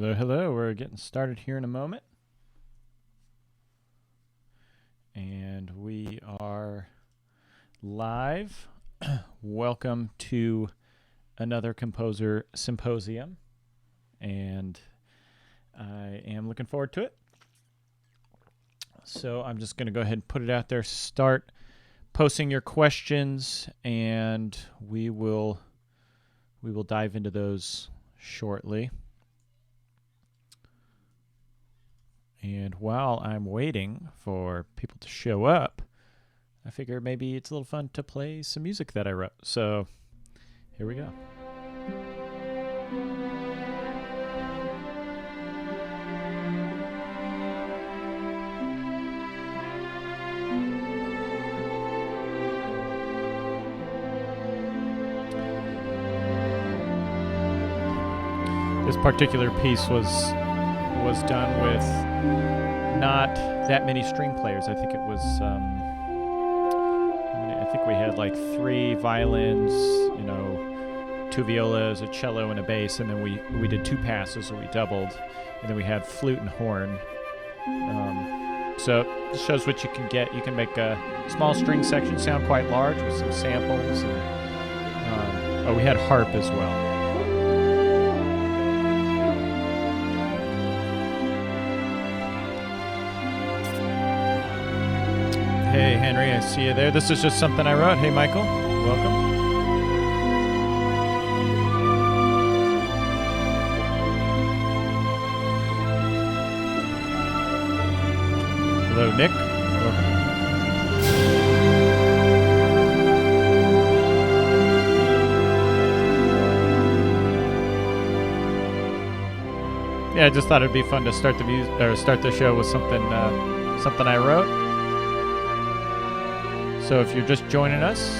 Hello, hello. We're getting started here in a moment. And we are live. Welcome to another Composer Symposium. And I am looking forward to it. So I'm just going to go ahead and put it out there. Start posting your questions, and we will dive into those shortly. And while I'm waiting for people to show up, I figure maybe it's a little fun to play some music that I wrote. So here we go. This particular piece was done with not that many string players. I think it was, I think we had like 3 violins, 2 violas, a cello, and a bass, and then we did 2 passes, so we doubled, and then we had flute and horn. So this shows what you can get. You can make a small string section sound quite large with some samples. And, we had harp as well. Hey, Henry, I see you there. This is just something I wrote. Hey, Michael, welcome. Hello, Nick. Welcome. Yeah, I just thought it'd be fun to start the show with something I wrote. So if you're just joining us,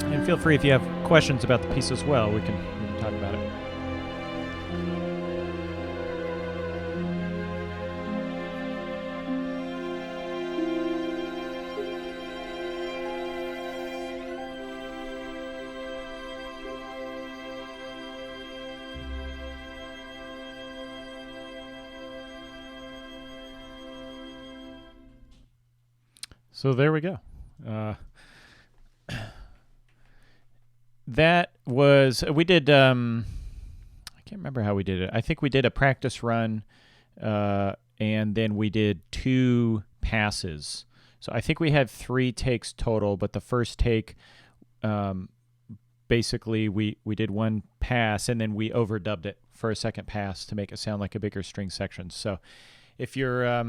and feel free if you have questions about the piece as well, we can talk about it. So there we go. That was, we did, I can't remember how we did it. I think we did a practice run, and then we did 2 passes. So I think we had 3 takes total, but the first take, basically we did 1 pass, and then we overdubbed it for a second pass to make it sound like a bigger string section. So if you're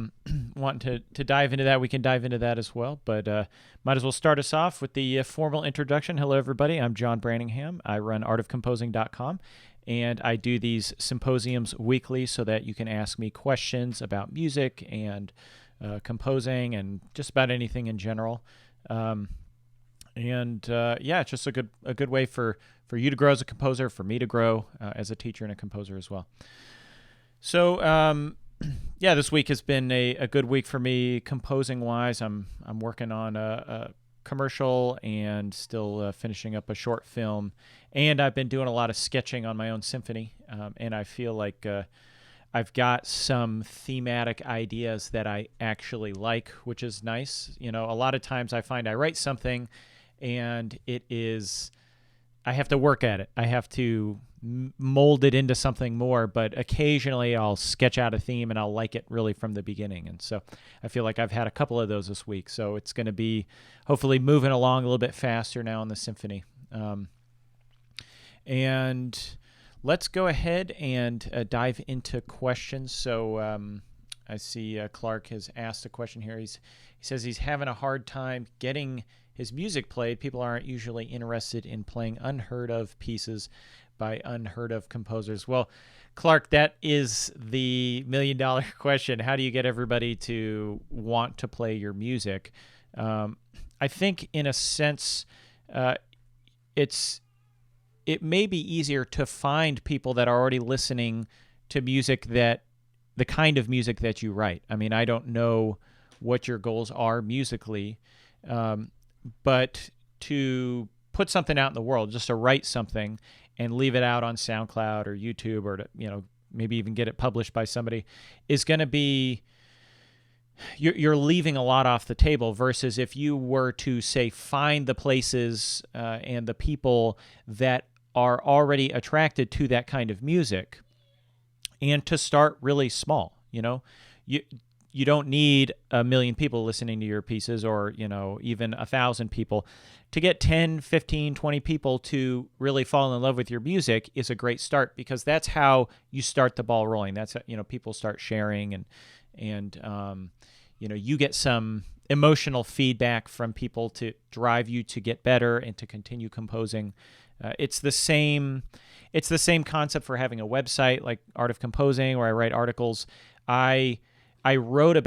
wanting to dive into that, we can dive into that as well. But might as well start us off with the formal introduction. Hello, everybody. I'm John Branningham. I run artofcomposing.com, and I do these symposiums weekly so that you can ask me questions about music and composing and just about anything in general. It's just a good way for you to grow as a composer, for me to grow as a teacher and a composer as well. So, this week has been a good week for me composing-wise. I'm working on a commercial and still finishing up a short film, and I've been doing a lot of sketching on my own symphony, and I feel like I've got some thematic ideas that I actually like, which is nice. A lot of times I find I write something, and I have to work at it. I have to mold it into something more, but occasionally I'll sketch out a theme and I'll like it really from the beginning. And so I feel like I've had a couple of those this week. So it's going to be hopefully moving along a little bit faster now in the symphony. And let's go ahead and dive into questions. So I see Clark has asked a question here. He says he's having a hard time getting his music played. People aren't usually interested in playing unheard of pieces by unheard of composers. Well, Clark, that is the $1 million question. How do you get everybody to want to play your music? I think in a sense, it may be easier to find people that are already listening to music, that the kind of music that you write. I mean, I don't know what your goals are musically, but to put something out in the world, just to write something and leave it out on SoundCloud or YouTube, or to, maybe even get it published by somebody, is going to be, you're leaving a lot off the table, versus if you were to, say, find the places and the people that are already attracted to that kind of music, and to start really small. You don't need 1 million people listening to your pieces, or even 1,000 people. To get 10, 15, 20 people to really fall in love with your music is a great start, because that's how you start the ball rolling. That's how, people start sharing, and you get some emotional feedback from people to drive you to get better and to continue composing. It's the same concept for having a website like Art of Composing, where I write articles. I wrote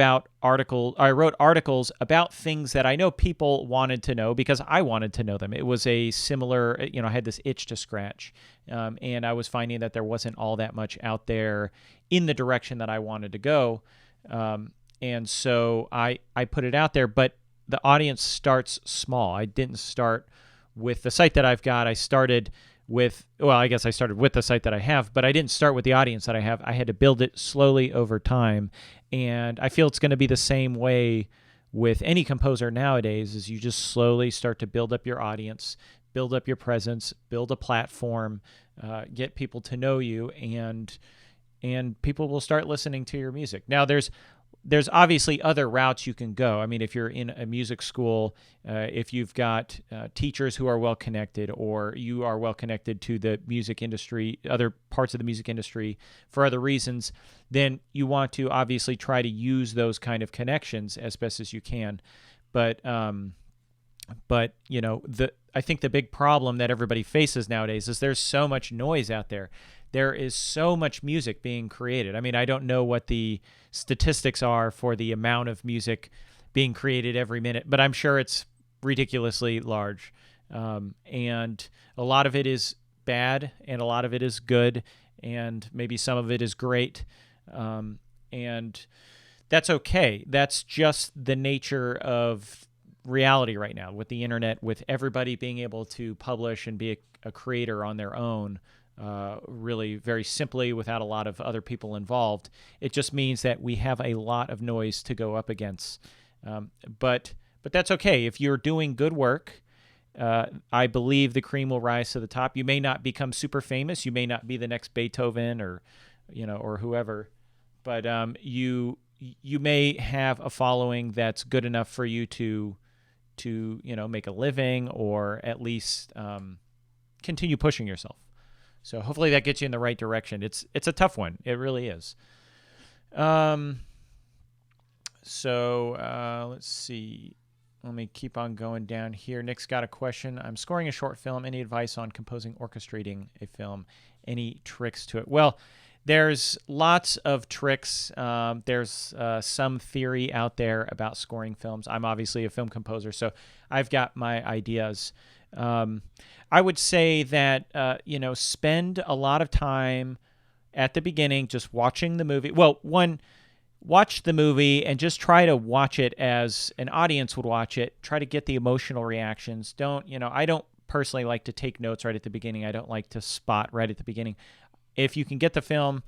articles about things that I know people wanted to know, because I wanted to know them. It was a similar, I had this itch to scratch, and I was finding that there wasn't all that much out there in the direction that I wanted to go, and so I put it out there. But the audience starts small. I didn't start with the site that I've got. I started with the site that I have, but I didn't start with the audience that I have. I had to build it slowly over time. And I feel it's going to be the same way with any composer nowadays, is you just slowly start to build up your audience, build up your presence, build a platform, get people to know you, and people will start listening to your music. Now, there's obviously other routes you can go. I mean, if you're in a music school, if you've got teachers who are well connected, or you are well connected to the music industry, other parts of the music industry for other reasons, then you want to obviously try to use those kind of connections as best as you can. But I think the big problem that everybody faces nowadays is there's so much noise out there. There is so much music being created. I mean, I don't know what the statistics are for the amount of music being created every minute, but I'm sure it's ridiculously large. And a lot of it is bad, and a lot of it is good, and maybe some of it is great. And that's okay. That's just the nature of reality right now, with the internet, with everybody being able to publish and be a creator on their own. Really very simply, without a lot of other people involved. It just means that we have a lot of noise to go up against. But that's okay. If you're doing good work, I believe the cream will rise to the top. You may not become super famous. You may not be the next Beethoven or whoever, but you may have a following that's good enough for you to make a living, or at least continue pushing yourself. So hopefully that gets you in the right direction. It's a tough one. It really is. So let's see. Let me keep on going down here. Nick's got a question. I'm scoring a short film. Any advice on composing, orchestrating a film? Any tricks to it? Well, there's lots of tricks. There's some theory out there about scoring films. I'm obviously a film composer, so I've got my ideas. I would say that, spend a lot of time at the beginning just watching the movie. Well, watch the movie and just try to watch it as an audience would watch it. Try to get the emotional reactions. I don't personally like to take notes right at the beginning. I don't like to spot right at the beginning. If you can get the film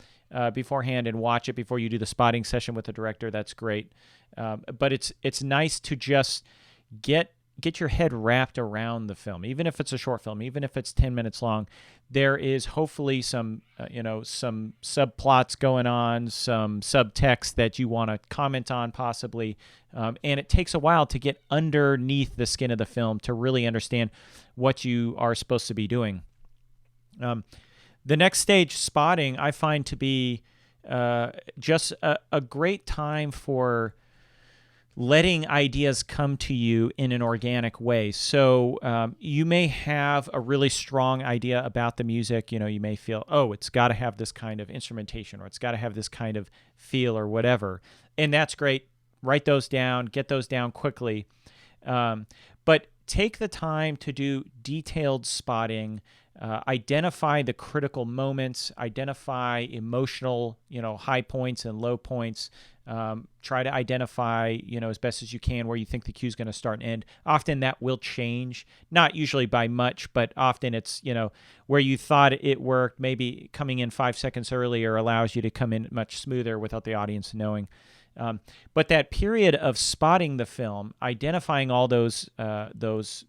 beforehand and watch it before you do the spotting session with the director, that's great. But it's nice to just get your head wrapped around the film, even if it's a short film, even if it's 10 minutes long. There is hopefully some subplots going on, some subtext that you want to comment on possibly. And it takes a while to get underneath the skin of the film to really understand what you are supposed to be doing. The next stage, spotting, I find to be just a great time for letting ideas come to you in an organic way. So you may have a really strong idea about the music. You may feel, it's got to have this kind of instrumentation, or it's got to have this kind of feel, or whatever. And that's great. Write those down, get those down quickly. But take the time to do detailed spotting, identify the critical moments, identify emotional, high points and low points. Try to identify, as best as you can where you think the cue is going to start and end. Often that will change, not usually by much, but often it's, where you thought it worked, maybe coming in 5 seconds earlier allows you to come in much smoother without the audience knowing. But that period of spotting the film, identifying all those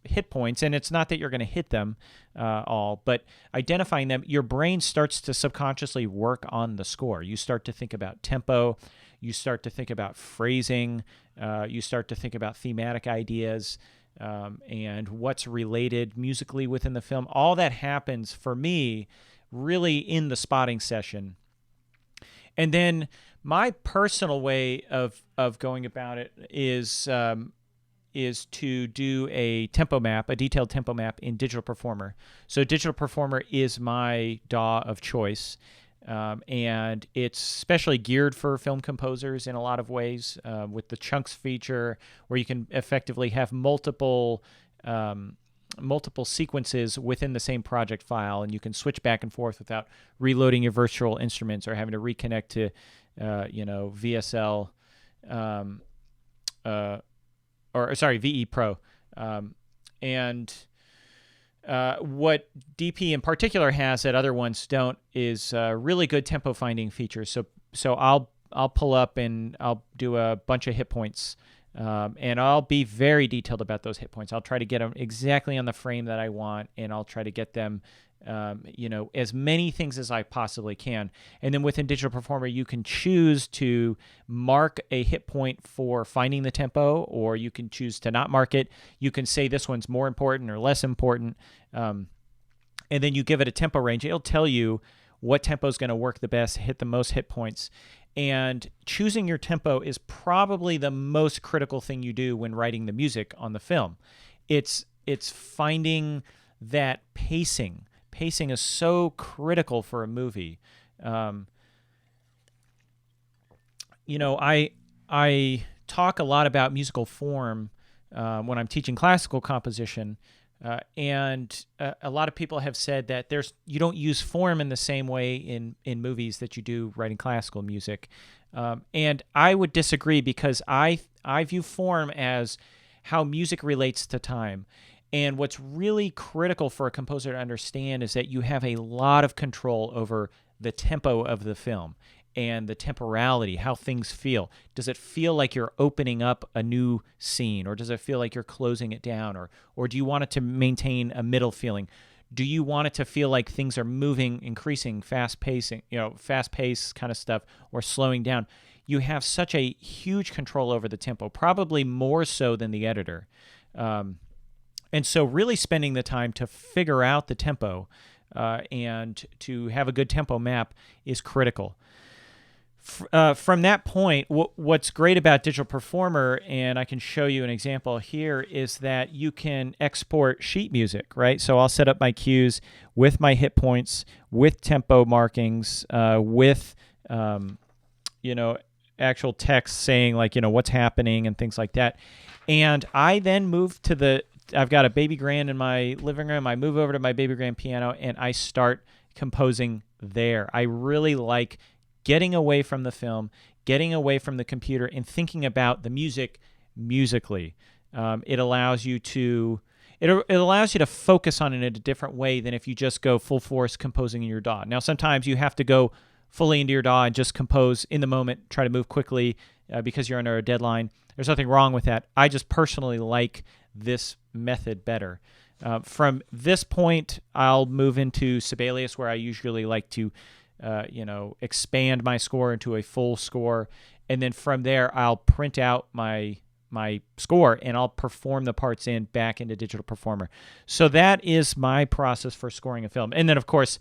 hit points, and it's not that you're going to hit them all, but identifying them, your brain starts to subconsciously work on the score. You start to think about tempo. You start to think about phrasing. You start to think about thematic ideas and what's related musically within the film. All that happens for me really in the spotting session. And then my personal way of going about it is to do a tempo map, a detailed tempo map in Digital Performer. So Digital Performer is my DAW of choice. And it's specially geared for film composers in a lot of ways, with the chunks feature where you can effectively have multiple sequences within the same project file, and you can switch back and forth without reloading your virtual instruments or having to reconnect to, VSL, VE Pro. What DP in particular has that other ones don't is really good tempo finding features. So I'll pull up and I'll do a bunch of hit points, and I'll be very detailed about those hit points. I'll try to get them exactly on the frame that I want, and I'll try to get them, as many things as I possibly can. And then within Digital Performer, you can choose to mark a hit point for finding the tempo, or you can choose to not mark it. You can say this one's more important or less important. And then you give it a tempo range. It'll tell you what tempo is going to work the best, hit the most hit points. And choosing your tempo is probably the most critical thing you do when writing the music on the film. It's finding that pacing. Pacing is so critical for a movie. I talk a lot about musical form when I'm teaching classical composition, and a lot of people have said that you don't use form in the same way in movies that you do writing classical music, and I would disagree, because I view form as how music relates to time. And what's really critical for a composer to understand is that you have a lot of control over the tempo of the film and the temporality, how things feel. Does it feel like you're opening up a new scene, or does it feel like you're closing it down, or do you want it to maintain a middle feeling? Do you want it to feel like things are moving, increasing, fast-paced kind of stuff, or slowing down? You have such a huge control over the tempo, probably more so than the editor. And so really spending the time to figure out the tempo and to have a good tempo map is critical. From that point, what's great about Digital Performer, and I can show you an example here, is that you can export sheet music, right? So I'll set up my cues with my hit points, with tempo markings, with actual text saying what's happening and things like that. And I then move to I've got a baby grand in my living room. I move over to my baby grand piano and I start composing there. I really like getting away from the film, getting away from the computer, and thinking about the music musically. It allows you to focus on it in a different way than if you just go full force composing in your DAW. Now, sometimes you have to go fully into your DAW and just compose in the moment, try to move quickly because you're under a deadline. There's nothing wrong with that. I just personally like this method better. From this point, I'll move into Sibelius, where I usually like to, expand my score into a full score, and then from there, I'll print out my score and I'll perform the parts back into Digital Performer. So that is my process for scoring a film, and then of course,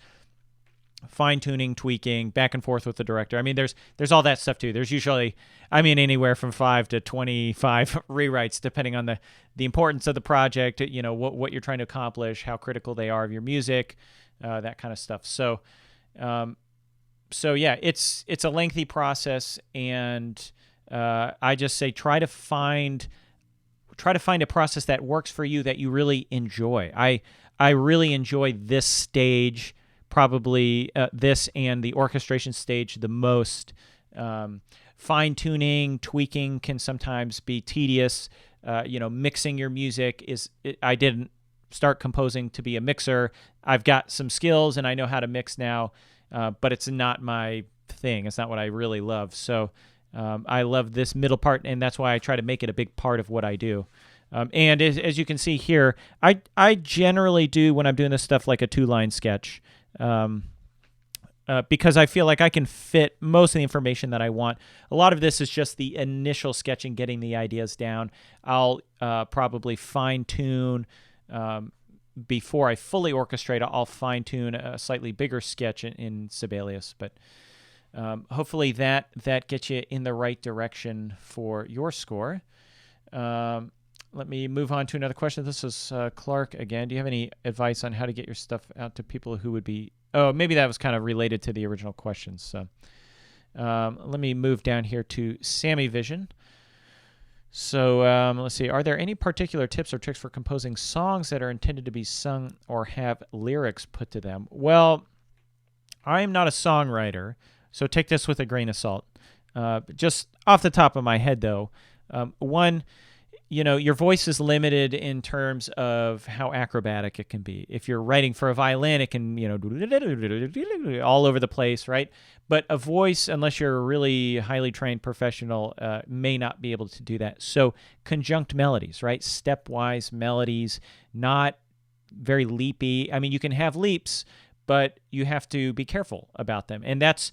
fine-tuning, tweaking, back and forth with the director. I mean, there's all that stuff too. There's usually, anywhere from 5 to 25 rewrites, depending on the importance of the project, what you're trying to accomplish, how critical they are of your music, that kind of stuff. So yeah, it's a lengthy process, and I just say try to find a process that works for you, that you really enjoy. I really enjoy this stage, probably this and the orchestration stage the most. fine-tuning, tweaking can sometimes be tedious. Mixing your music I didn't start composing to be a mixer. I've got some skills and I know how to mix now, but it's not my thing. It's not what I really love. So I love this middle part, and that's why I try to make it a big part of what I do. And as you can see here, I generally do, when I'm doing this stuff, like a 2-line sketch, because I feel like I can fit most of the information that I want. A lot of this is just the initial sketching, getting the ideas down. I'll probably fine-tune before I fully orchestrate. I'll fine-tune a slightly bigger sketch in Sibelius, but hopefully that gets you in the right direction for your score. Let me move on to another question. This is Clark again. Do you have any advice on how to get your stuff out to people who would be... Oh, maybe that was kind of related to the original questions. So let me move down here to Sammy Vision. So let's see. Are there any particular tips or tricks for composing songs that are intended to be sung or have lyrics put to them? Well, I am not a songwriter, so take this with a grain of salt. Just off the top of my head, though, one... your voice is limited in terms of how acrobatic it can be. If you're writing for a violin, it can, all over the place, right? But a voice, unless you're a really highly trained professional, may not be able to do that. So conjunct melodies, right? Stepwise melodies, not very leapy. I mean, you can have leaps, but you have to be careful about them. And that's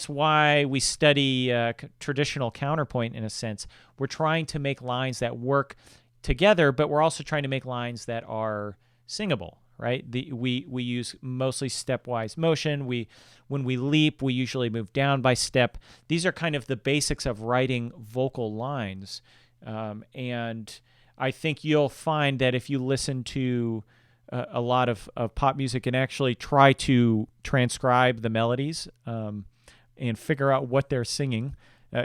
why we study traditional counterpoint, in a sense. We're trying to make lines that work together, but we're also trying to make lines that are singable, right? We use mostly stepwise motion. When we leap, we usually move down by step. These are kind of the basics of writing vocal lines. And I think you'll find that if you listen to a lot of pop music and actually try to transcribe the melodies and figure out what they're singing,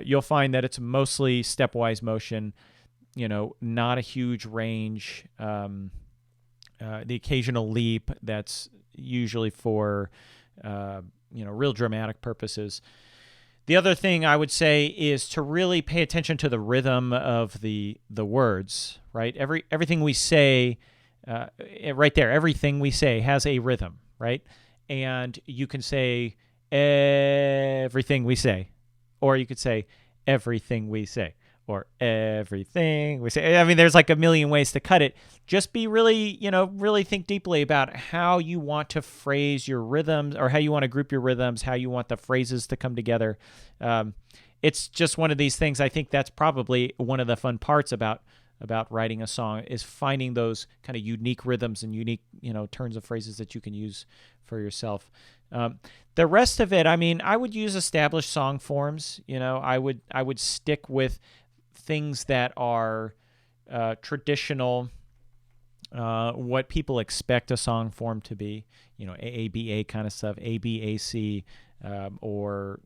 you'll find that it's mostly stepwise motion, not a huge range, the occasional leap that's usually for, real dramatic purposes. The other thing I would say is to really pay attention to the rhythm of the words, right? Everything we say, right there, everything we say has a rhythm, right? And you can say everything we say, or you could say everything we say, or everything we say. I mean, there's like a million ways to cut it. Just be really, really think deeply about how you want to phrase your rhythms, or how you want to group your rhythms, how you want the phrases to come together. It's just one of these things. I think that's probably one of the fun parts about writing a song, is finding those kind of unique rhythms and unique, turns of phrases that you can use for yourself. The rest of it, I would use established song forms. I would stick with things that are traditional, what people expect a song form to be, AABA kind of stuff, ABAC, or,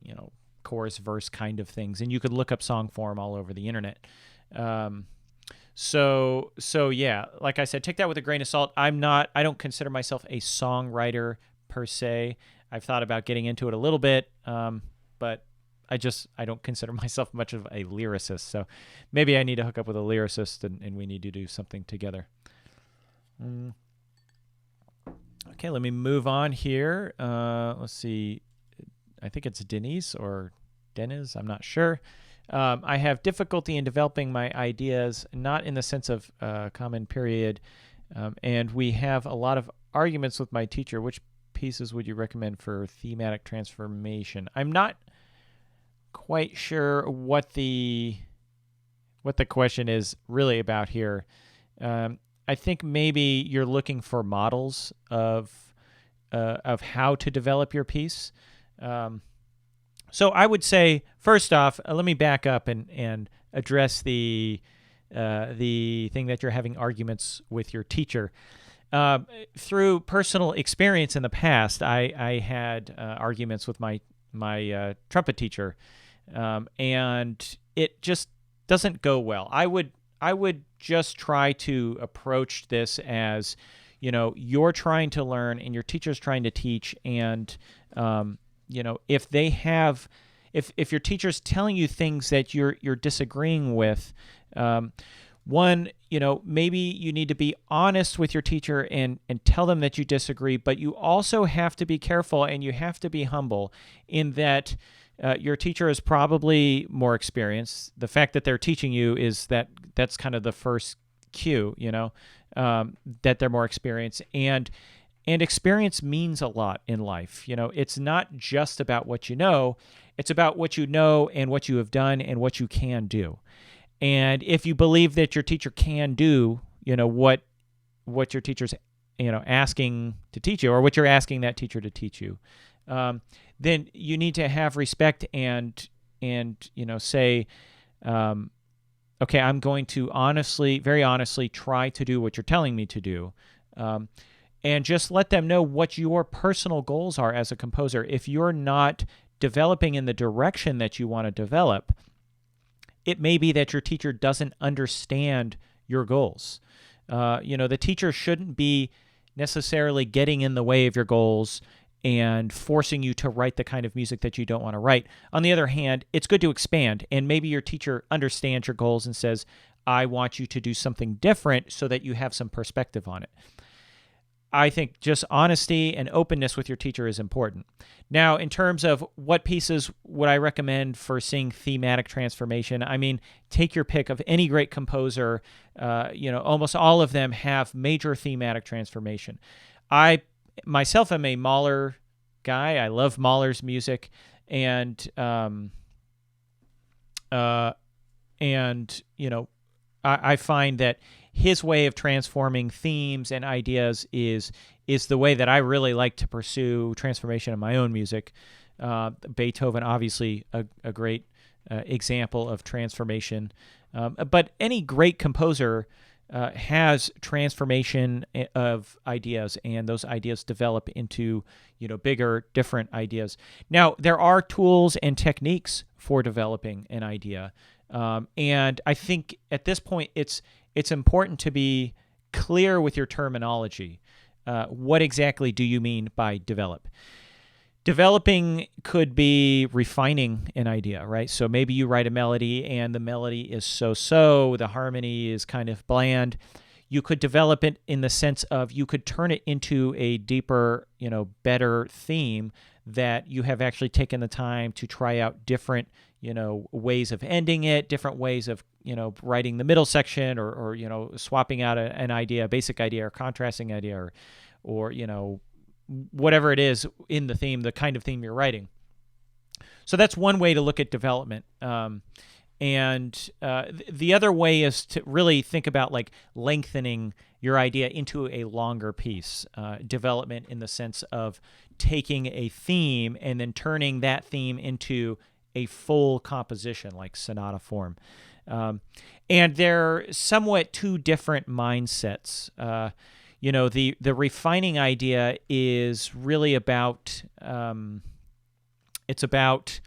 chorus verse kind of things. And you could look up song form all over the internet. So yeah, like I said, take that with a grain of salt. I don't consider myself a songwriter per se. I've thought about getting into it a little bit, but I don't consider myself much of a lyricist. So maybe I need to hook up with a lyricist and we need to do something together. Okay, let me move on here. Let's see. I think it's Denise or Deniz. I'm not sure. I have difficulty in developing my ideas, not in the sense of common period, and we have a lot of arguments with my teacher. Which pieces would you recommend for thematic transformation? I'm not quite sure what the question is really about here. I think maybe you're looking for models of how to develop your piece. So I would say, first off, let me back up and address the thing that you're having arguments with your teacher. Through personal experience in the past, I had arguments with my trumpet teacher, and it just doesn't go well. I would just try to approach this as, you're trying to learn and your teacher's trying to teach, and if if your teacher's telling you things that you're disagreeing with, one, maybe you need to be honest with your teacher and tell them that you disagree, but you also have to be careful and you have to be humble in that your teacher is probably more experienced. The fact that they're teaching you that's kind of the first cue, that they're more experienced. And experience means a lot in life. It's not just about what you know. It's about what you know and what you have done and what you can do. And if you believe that your teacher can do, what your teacher's, asking to teach you, or what you're asking that teacher to teach you, then you need to have respect and say, okay, I'm going to very honestly try to do what you're telling me to do. And just let them know what your personal goals are as a composer. If you're not developing in the direction that you want to develop, it may be that your teacher doesn't understand your goals. The teacher shouldn't be necessarily getting in the way of your goals and forcing you to write the kind of music that you don't want to write. On the other hand, it's good to expand, and maybe your teacher understands your goals and says, I want you to do something different so that you have some perspective on it. I think just honesty and openness with your teacher is important. Now, in terms of what pieces would I recommend for seeing thematic transformation, I mean, take your pick of any great composer. Almost all of them have major thematic transformation. I myself am a Mahler guy. I love Mahler's music, and I find that his way of transforming themes and ideas is the way that I really like to pursue transformation in my own music. Beethoven, obviously, a great example of transformation. But any great composer has transformation of ideas, and those ideas develop into bigger, different ideas. Now, there are tools and techniques for developing an idea, and I think at this point it's important to be clear with your terminology. What exactly do you mean by develop? Developing could be refining an idea, right? So maybe you write a melody and the melody is so-so, the harmony is kind of bland. You could develop it in the sense of you could turn it into a deeper, better theme that you have actually taken the time to try out different, ways of ending it, different ways of, writing the middle section or swapping out an idea, a basic idea or contrasting idea or whatever it is in the theme, the kind of theme you're writing. So that's one way to look at development. And the other way is to really think about like lengthening your idea into a longer piece. Development in the sense of taking a theme and then turning that theme into a full composition, like sonata form. And they're somewhat two different mindsets. The refining idea is really about, it's about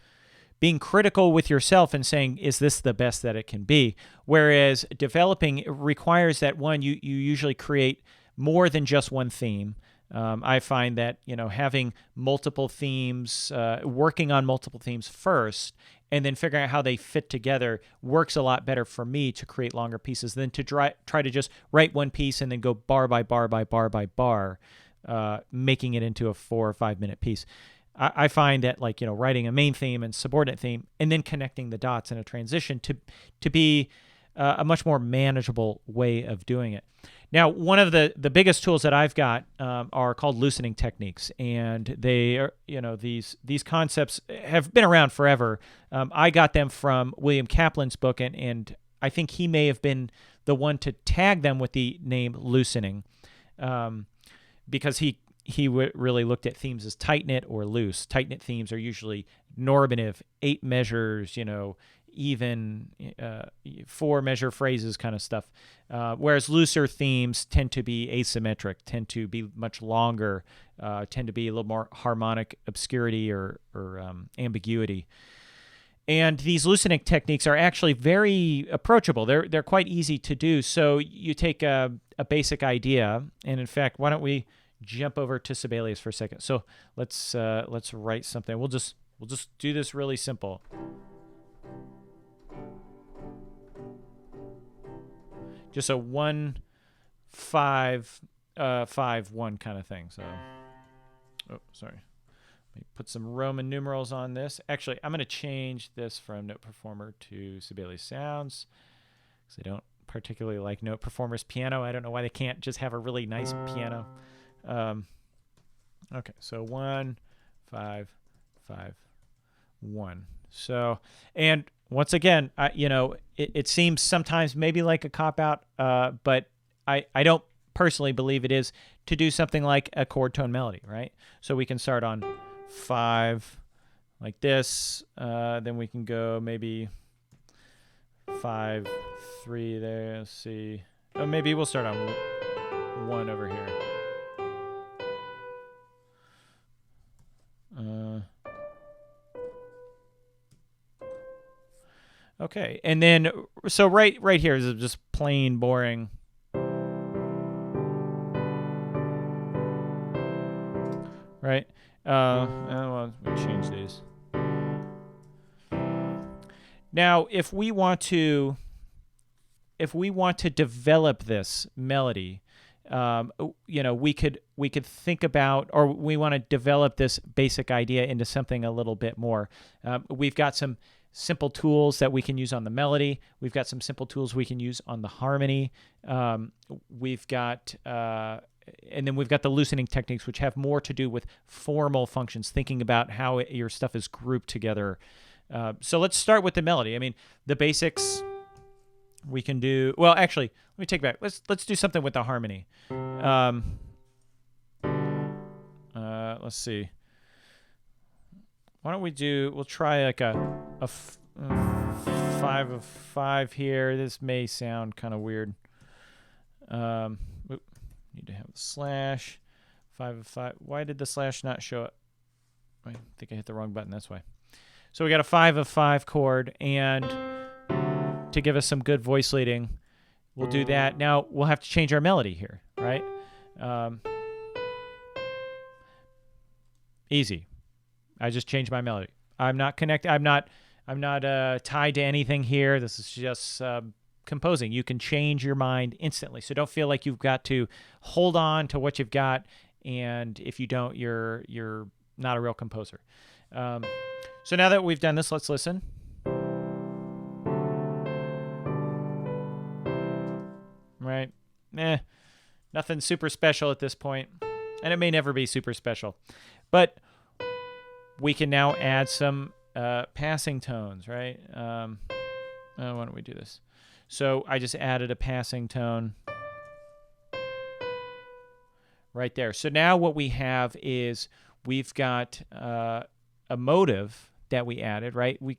being critical with yourself and saying, is this the best that it can be? Whereas developing requires that you usually create more than just one theme. I find that, having multiple themes, working on multiple themes first, and then figuring out how they fit together works a lot better for me to create longer pieces than to try to just write one piece and then go bar by bar by bar by bar, making it into a 4 or 5 minute piece. I find that writing a main theme and subordinate theme and then connecting the dots in a transition to be a much more manageable way of doing it. Now, one of the biggest tools that I've got are called loosening techniques, and they are, these concepts have been around forever. I got them from William Kaplan's book, and I think he may have been the one to tag them with the name loosening, because he really looked at themes as tight-knit or loose. Tight-knit themes are usually normative, 8 measures, even 4-measure phrases kind of stuff, whereas looser themes tend to be asymmetric, tend to be much longer, tend to be a little more harmonic obscurity or ambiguity. And these loosening techniques are actually very approachable. They're quite easy to do. So you take a basic idea, and in fact, why don't we jump over to Sibelius for a second? So let's write something. We'll just We'll just do this really simple. Just a 1 5 5 1 kind of thing. So, oh, sorry. Let me put some Roman numerals on this. Actually, I'm going to change this from Note Performer to Sibelius Sounds because I don't particularly like Note Performer's piano. I don't know why they can't just have a really nice piano. Okay, so 1 5 5 1. So, and once again, it seems sometimes maybe like a cop-out, but I don't personally believe it is, to do something like a chord tone melody, right? So we can start on 5 like this, then we can go maybe 5 3 there. Let's see. Oh, maybe we'll start on 1 over here. Okay, and then so right here is just plain boring. Right? Well, we change these. Now, if we want to develop this melody, we could think about, or we want to develop this basic idea into something a little bit more. We've got some simple tools that we can use on the melody. We've got some simple tools we can use on the harmony. We've got and then we've got the loosening techniques, which have more to do with formal functions, thinking about how your stuff is grouped together. So let's start with the melody. I mean, the basics we can do. Well, actually, let me take it back. Let's do something with the harmony. Let's see. Why don't we'll try like a 5 of 5 here. This may sound kind of weird. Need to have the slash. 5 of 5. Why did the slash not show up? I think I hit the wrong button. That's why. So we got a 5 of 5 chord, and to give us some good voice leading, we'll do that. Now we'll have to change our melody here, right? Easy. I just changed my melody. I'm not connected. I'm not tied to anything here. This is just composing. You can change your mind instantly. So don't feel like you've got to hold on to what you've got, and if you don't, you're not a real composer. So now that we've done this, let's listen. Right? Nothing super special at this point, and it may never be super special. But we can now add some passing tones, right? Why don't we do this? So I just added a passing tone right there. So now what we have is we've got a motive that we added, right? We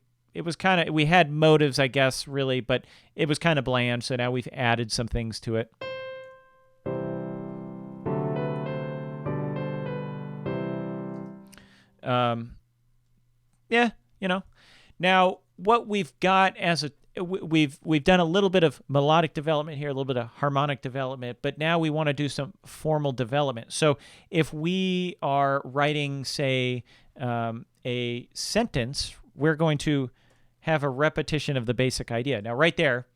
had motives, I guess, really, but it was kind of bland. So now we've added some things to it. Now what we've got we've done a little bit of melodic development here, a little bit of harmonic development, but now we want to do some formal development. So if we are writing, say, a sentence, we're going to have a repetition of the basic idea. Now, right there,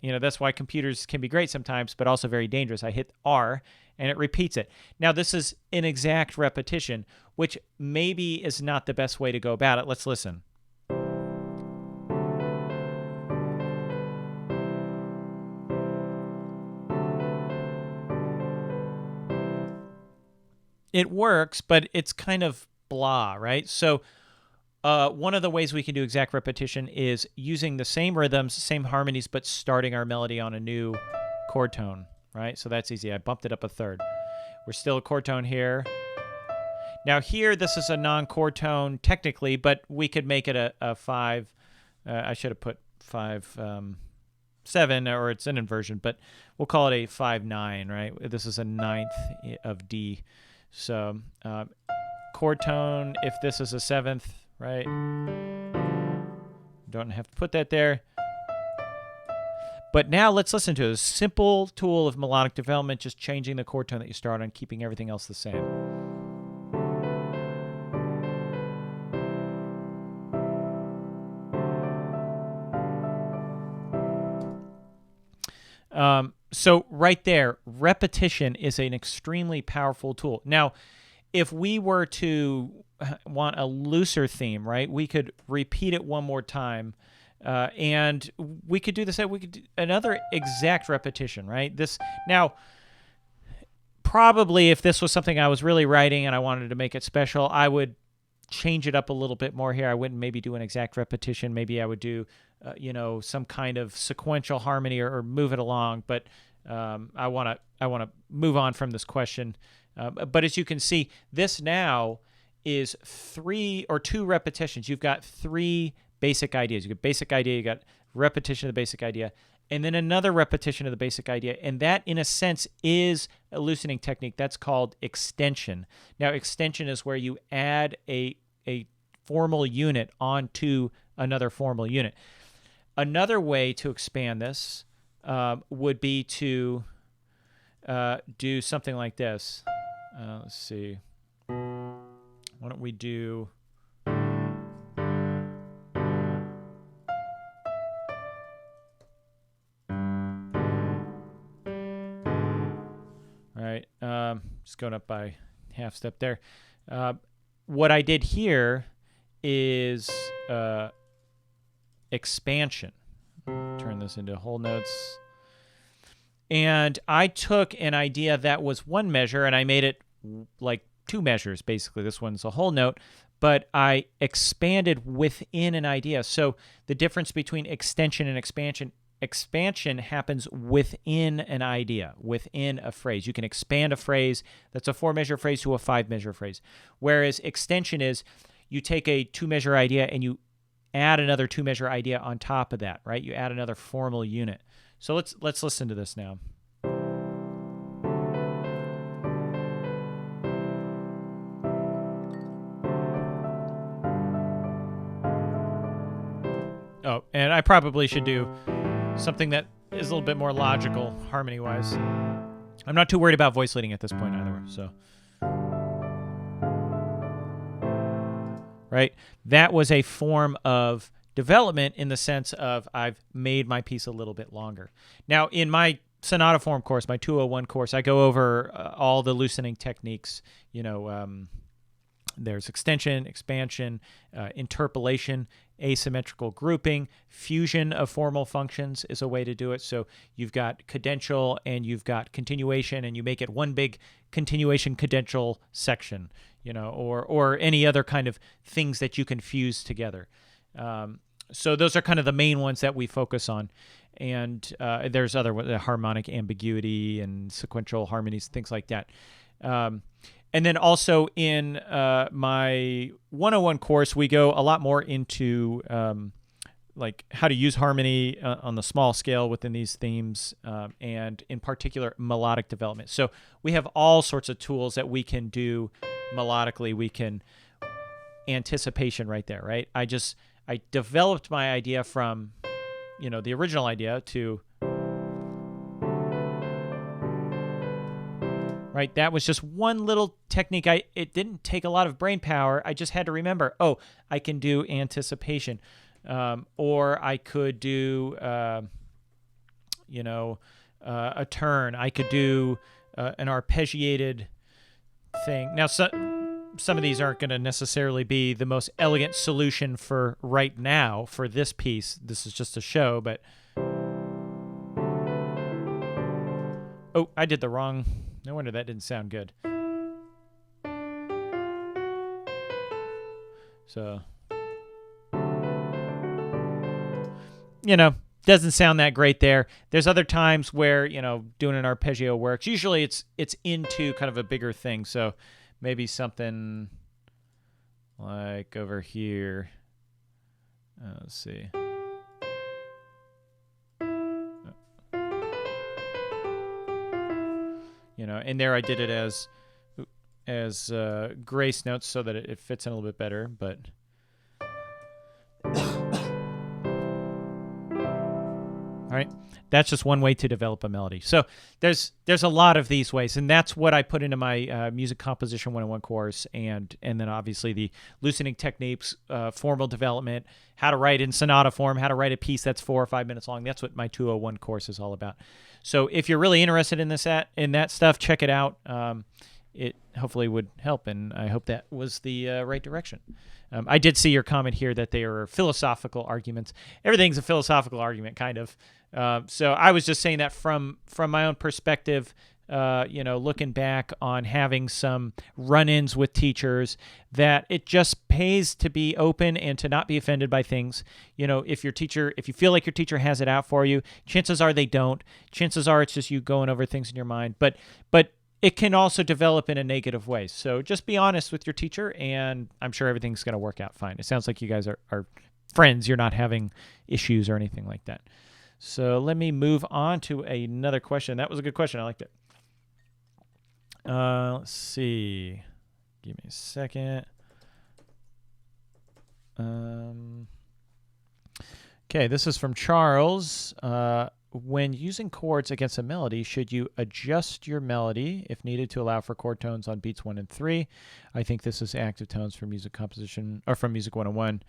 that's why computers can be great sometimes, but also very dangerous. I hit R, and it repeats it. Now, this is an exact repetition, which maybe is not the best way to go about it. Let's listen. It works, but it's kind of blah, right? So one of the ways we can do exact repetition is using the same rhythms, same harmonies, but starting our melody on a new chord tone, right? So that's easy. I bumped it up a third. We're still a chord tone here. Now here, this is a non-chord tone technically, but we could make it a 5. I should have put 5 7, or it's an inversion, but we'll call it a 5-9, right? This is a 9th of D. So chord tone, if this is a 7th, right? Don't have to put that there. But now let's listen to a simple tool of melodic development, just changing the chord tone that you start on, keeping everything else the same. So right there, repetition is an extremely powerful tool. Now, if we were to want a looser theme, right, we could repeat it one more time, and we could do this. We could do another exact repetition, right? This now, probably if this was something I was really writing and I wanted to make it special, I would change it up a little bit more here. I wouldn't maybe do an exact repetition. Maybe I would do, some kind of sequential harmony or move it along. But I want to move on from this question. But as you can see, this now is 3 or 2 repetitions. You've got 3 basic ideas. You got basic idea, you got repetition of the basic idea, and then another repetition of the basic idea. And that, in a sense, is a loosening technique. That's called extension. Now, extension is where you add a formal unit onto another formal unit. Another way to expand this would be to do something like this. Let's see. Why don't we do... All right, just going up by half step there. What I did here is expansion. Turn this into whole notes. And I took an idea that was 1 measure and I made it like 2 measures, basically. This one's a whole note, but I expanded within an idea. So the difference between extension and expansion happens within an idea, within a phrase. You can expand a phrase that's a 4-measure phrase to a 5-measure phrase. Whereas extension is you take a 2-measure idea and you add another 2-measure idea on top of that, right? You add another formal unit. So let's listen to this now. Oh, and I probably should do something that is a little bit more logical harmony-wise. I'm not too worried about voice leading at this point either, so. Right? That was a form of development in the sense of I've made my piece a little bit longer. Now, in my sonata form course, my 201 course, I go over all the loosening techniques. There's extension, expansion, interpolation, asymmetrical grouping, fusion of formal functions is a way to do it. So you've got cadential and you've got continuation, and you make it one big continuation cadential section, or any other kind of things that you can fuse together. So those are kind of the main ones that we focus on. And there's other harmonic ambiguity and sequential harmonies, things like that. And then also in my 101 course, we go a lot more into like how to use harmony on the small scale within these themes, and in particular melodic development. So we have all sorts of tools that we can do melodically. We can anticipation right there, right? I developed my idea from, the original idea to, right? That was just one little technique. It didn't take a lot of brain power. I just had to remember, I can do anticipation. Or I could do, a turn. I could do an arpeggiated thing. Now, some of these aren't going to necessarily be the most elegant solution for right now for this piece. This is just a show, but... Oh, I did the wrong... No wonder that didn't sound good. So... doesn't sound that great there. There's other times where, doing an arpeggio works. Usually it's into kind of a bigger thing. So maybe something like over here. Let's see. And there I did it as grace notes so that it fits in a little bit better, but... All right. That's just one way to develop a melody. So there's a lot of these ways, and that's what I put into my music composition 101 course, and then obviously the loosening techniques, formal development, how to write in sonata form, how to write a piece that's 4 or 5 minutes long. That's what my 201 course is all about. So if you're really interested in that stuff, check it out. It hopefully would help, and I hope that was the right direction. I did see your comment here that they are philosophical arguments. Everything's a philosophical argument, kind of. So I was just saying that from my own perspective, looking back on having some run-ins with teachers, that it just pays to be open and to not be offended by things. If you feel like your teacher has it out for you, chances are they don't. Chances are it's just you going over things in your mind. But it can also develop in a negative way. So just be honest with your teacher, and I'm sure everything's going to work out fine. It sounds like you guys are friends. You're not having issues or anything like that. So let me move on to another question. That was a good question. I liked it. Let's see. Give me a second. Okay, this is from Charles. When using chords against a melody, should you adjust your melody if needed to allow for chord tones on beats 1 and 3? I think this is active tones for music composition, or from Music 101.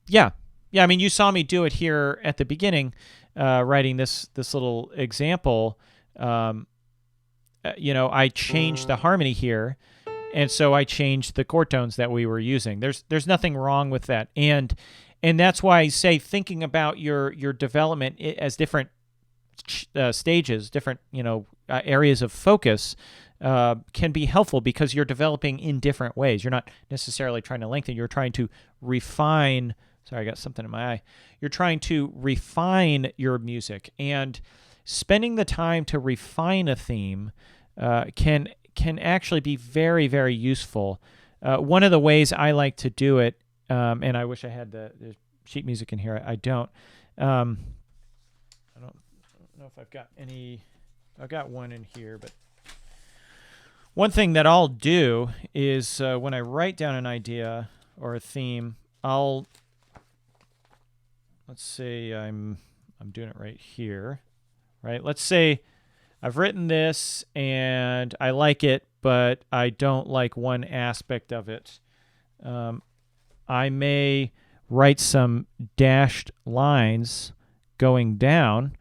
Yeah. I mean, you saw me do it here at the beginning, writing this little example. I changed the harmony here, and so I changed the chord tones that we were using. There's nothing wrong with that, and that's why I say thinking about your development as different stages, different areas of focus can be helpful, because you're developing in different ways. You're not necessarily trying to lengthen. You're trying to refine. Sorry, I got something in my eye. You're trying to refine your music, and spending the time to refine a theme can actually be very, very useful. One of the ways I like to do it, and I wish I had the sheet music in here. I don't. I don't know if I've got any. I've got one in here, but one thing that I'll do is when I write down an idea or a theme, let's say I'm doing it right here, right? Let's say I've written this and I like it, but I don't like one aspect of it. I may write some dashed lines going down,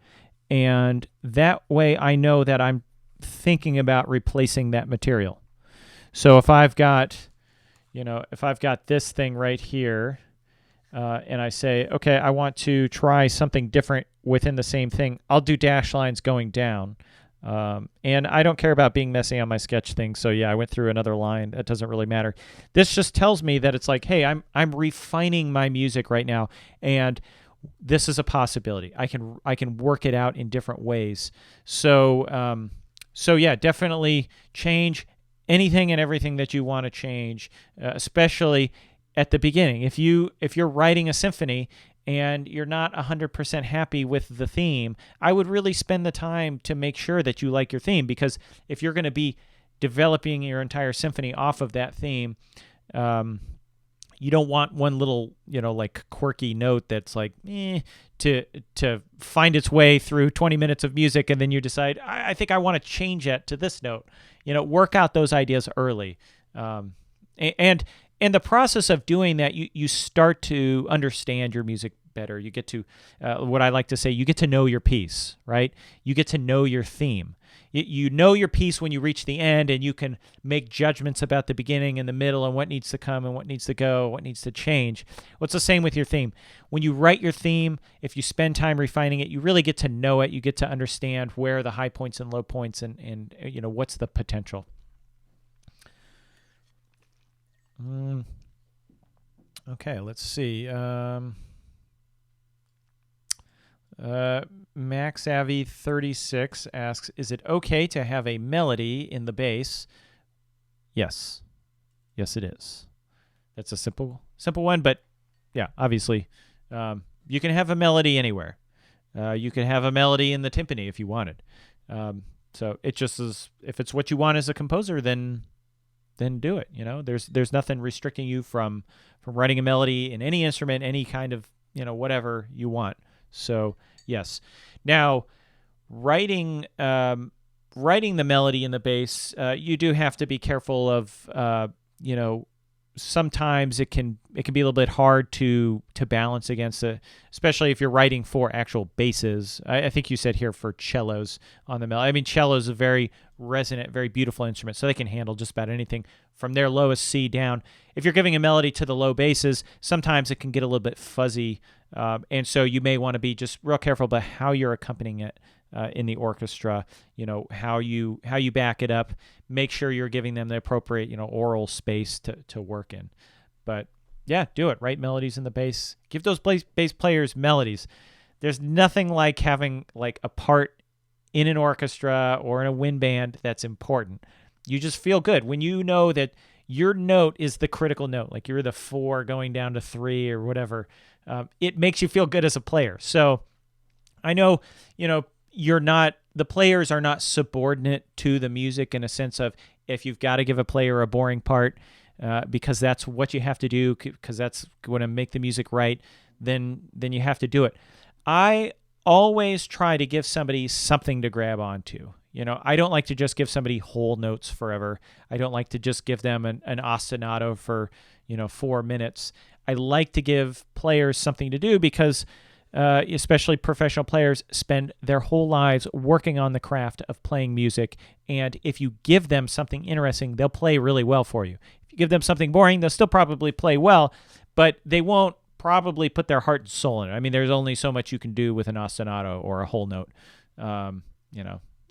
and that way I know that I'm thinking about replacing that material. So if I've got this thing right here, and I say, okay, I want to try something different within the same thing, I'll do dash lines going down. And I don't care about being messy on my sketch thing. So yeah, I went through another line. That doesn't really matter. This just tells me that it's like, hey, I'm refining my music right now, and this is a possibility. I can work it out in different ways. So yeah, definitely change anything and everything that you want to change, especially at the beginning. If you're writing a symphony and you're not 100% happy with the theme, I would really spend the time to make sure that you like your theme, because if you're going to be developing your entire symphony off of that theme, you don't want one little, like quirky note that's like, to find its way through 20 minutes of music, and then you decide, I think I want to change that to this note. Work out those ideas early. And the process of doing that, you start to understand your music better. You get to, what I like to say, you get to know your piece, right? You get to know your theme. You know your piece when you reach the end, and you can make judgments about the beginning and the middle and what needs to come and what needs to go, what needs to change. Well, it's the same with your theme. When you write your theme, if you spend time refining it, you really get to know it. You get to understand where are the high points and low points, and what's the potential. Okay, let's see. MaxAvi36 asks, is it okay to have a melody in the bass? Yes. Yes, it is. That's a simple one, but yeah, obviously, you can have a melody anywhere. You can have a melody in the timpani if you wanted. So it just is, if it's what you want as a composer, then do it. There's nothing restricting you from writing a melody in any instrument, any kind of, whatever you want. So Yes. Now, writing writing the melody in the bass, you do have to be careful of sometimes it can be a little bit hard to balance against it, especially if you're writing for actual basses. I think you said here for cellos on the melody. I mean, cello is a very resonant, very beautiful instrument, so they can handle just about anything from their lowest C down. If you're giving a melody to the low basses, sometimes it can get a little bit fuzzy, and so you may want to be just real careful about how you're accompanying it in the orchestra. How you back it up. Make sure you're giving them the appropriate oral space to work in. But yeah, do it. Write melodies in the bass. Give those bass players melodies. There's nothing like having like a part in an orchestra or in a wind band that's important. You just feel good when you know that your note is the critical note, like you're the 4 going down to 3 or whatever. It makes you feel good as a player. So I know, the players are not subordinate to the music in a sense of if you've got to give a player a boring part because that's what you have to do because that's going to make the music right, then you have to do it. I always try to give somebody something to grab onto. I don't like to just give somebody whole notes forever. I don't like to just give them an ostinato for 4 minutes. I like to give players something to do because especially professional players spend their whole lives working on the craft of playing music. And if you give them something interesting, they'll play really well for you. If you give them something boring, they'll still probably play well, but they won't probably put their heart and soul in it. I mean, there's only so much you can do with an ostinato or a whole note, and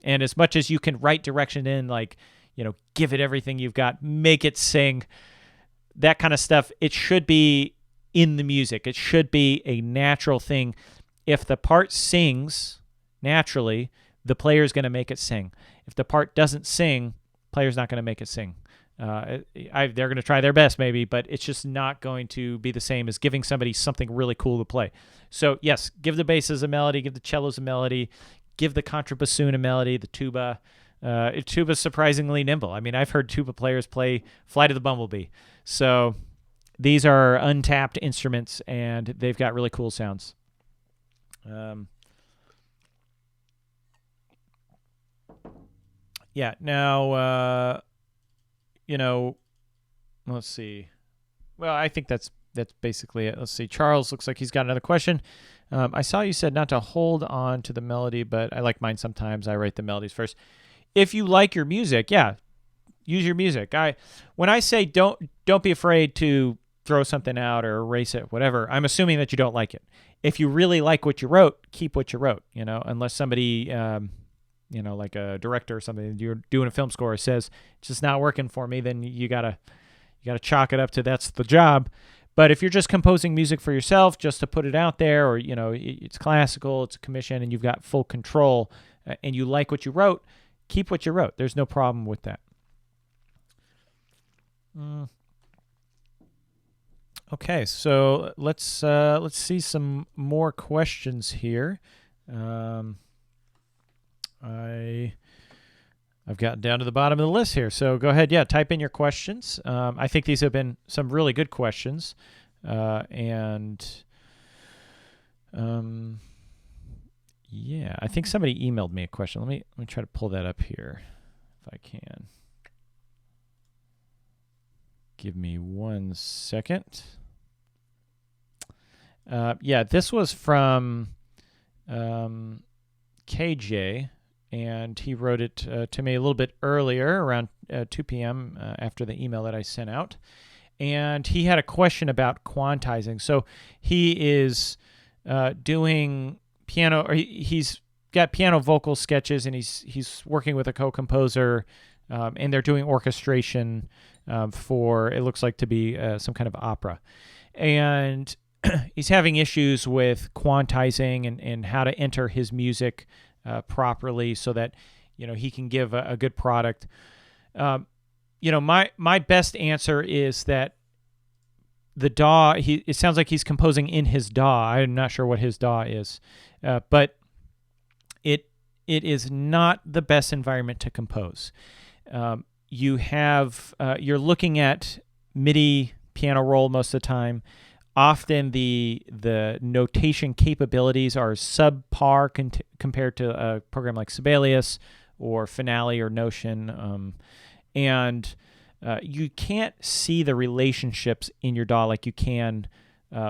as much as you can write direction in, like, give it everything you've got, make it sing, that kind of stuff, it should be in the music. It should be a natural thing. If the part sings naturally, the player's going to make it sing. If the part doesn't sing, player's not going to make it sing. They're going to try their best maybe, but it's just not going to be the same as giving somebody something really cool to play. So yes, give the basses a melody, give the cellos a melody, give the contrabassoon a melody, the tuba. Tuba's surprisingly nimble. I mean, I've heard tuba players play Flight of the Bumblebee. So these are untapped instruments, and they've got really cool sounds. Yeah, now, let's see. Well, I think that's basically it. Let's see. Charles looks like he's got another question. I saw you said not to hold on to the melody, but I like mine sometimes. I write the melodies first. If you like your music, yeah, use your music. When I say don't be afraid to throw something out or erase it, whatever, I'm assuming that you don't like it. If you really like what you wrote, keep what you wrote, unless somebody, like a director or something, you're doing a film score says, it's just not working for me, then you gotta chalk it up to that's the job. But if you're just composing music for yourself, just to put it out there, or, it's classical, it's a commission, and you've got full control, and you like what you wrote, keep what you wrote. There's no problem with that. Okay, so let's see some more questions here. I've gotten down to the bottom of the list here, so go ahead. Yeah, type in your questions. I think these have been some really good questions, yeah, I think somebody emailed me a question. Let me try to pull that up here if I can. Give me 1 second. Yeah, this was from KJ, and he wrote it to me a little bit earlier, around 2 p.m. After the email that I sent out. And he had a question about quantizing. So he is doing piano, or he's got piano vocal sketches, and he's working with a co-composer, and they're doing orchestration for, it looks like to be some kind of opera. And he's having issues with quantizing and how to enter his music properly so that, he can give a good product. My best answer is that the DAW, it sounds like he's composing in his DAW. I'm not sure what his DAW is, but it is not the best environment to compose. You're looking at MIDI piano roll most of the time. often the notation capabilities are subpar compared to a program like Sibelius or Finale or Notion, and you can't see the relationships in your DAW like you can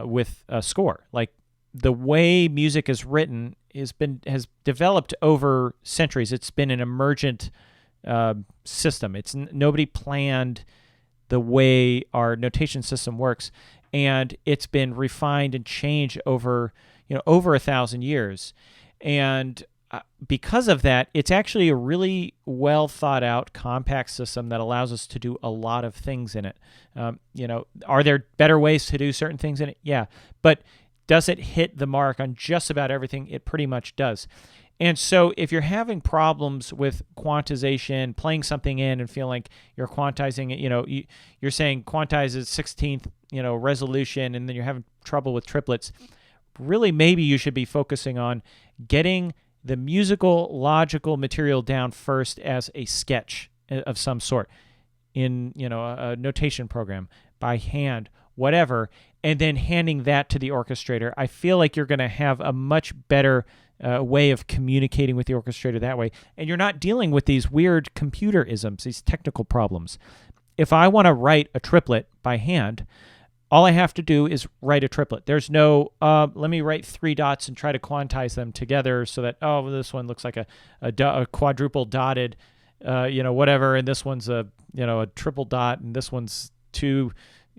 with a score. Like the way music is written has developed over centuries. It's been an emergent system. It's nobody planned the way our notation system works, and it's been refined and changed over 1,000 years. And because of that, it's actually a really well thought out, compact system that allows us to do a lot of things in it. Are there better ways to do certain things in it? Yeah, but does it hit the mark on just about everything? It pretty much does. And so if you're having problems with quantization, playing something in and feeling like you're quantizing it, you're saying quantize is 16th, resolution, and then you're having trouble with triplets, really maybe you should be focusing on getting the musical, logical material down first as a sketch of some sort in, a notation program, by hand, whatever, and then handing that to the orchestrator. I feel like you're going to have a much better way of communicating with the orchestrator that way, and you're not dealing with these weird computer isms, these technical problems. If I want to write a triplet by hand, all I have to do is write a triplet. There's no, let me write 3 dots and try to quantize them together so that, this one looks like a quadruple dotted, whatever, and this one's a triple dot, and this one's 2,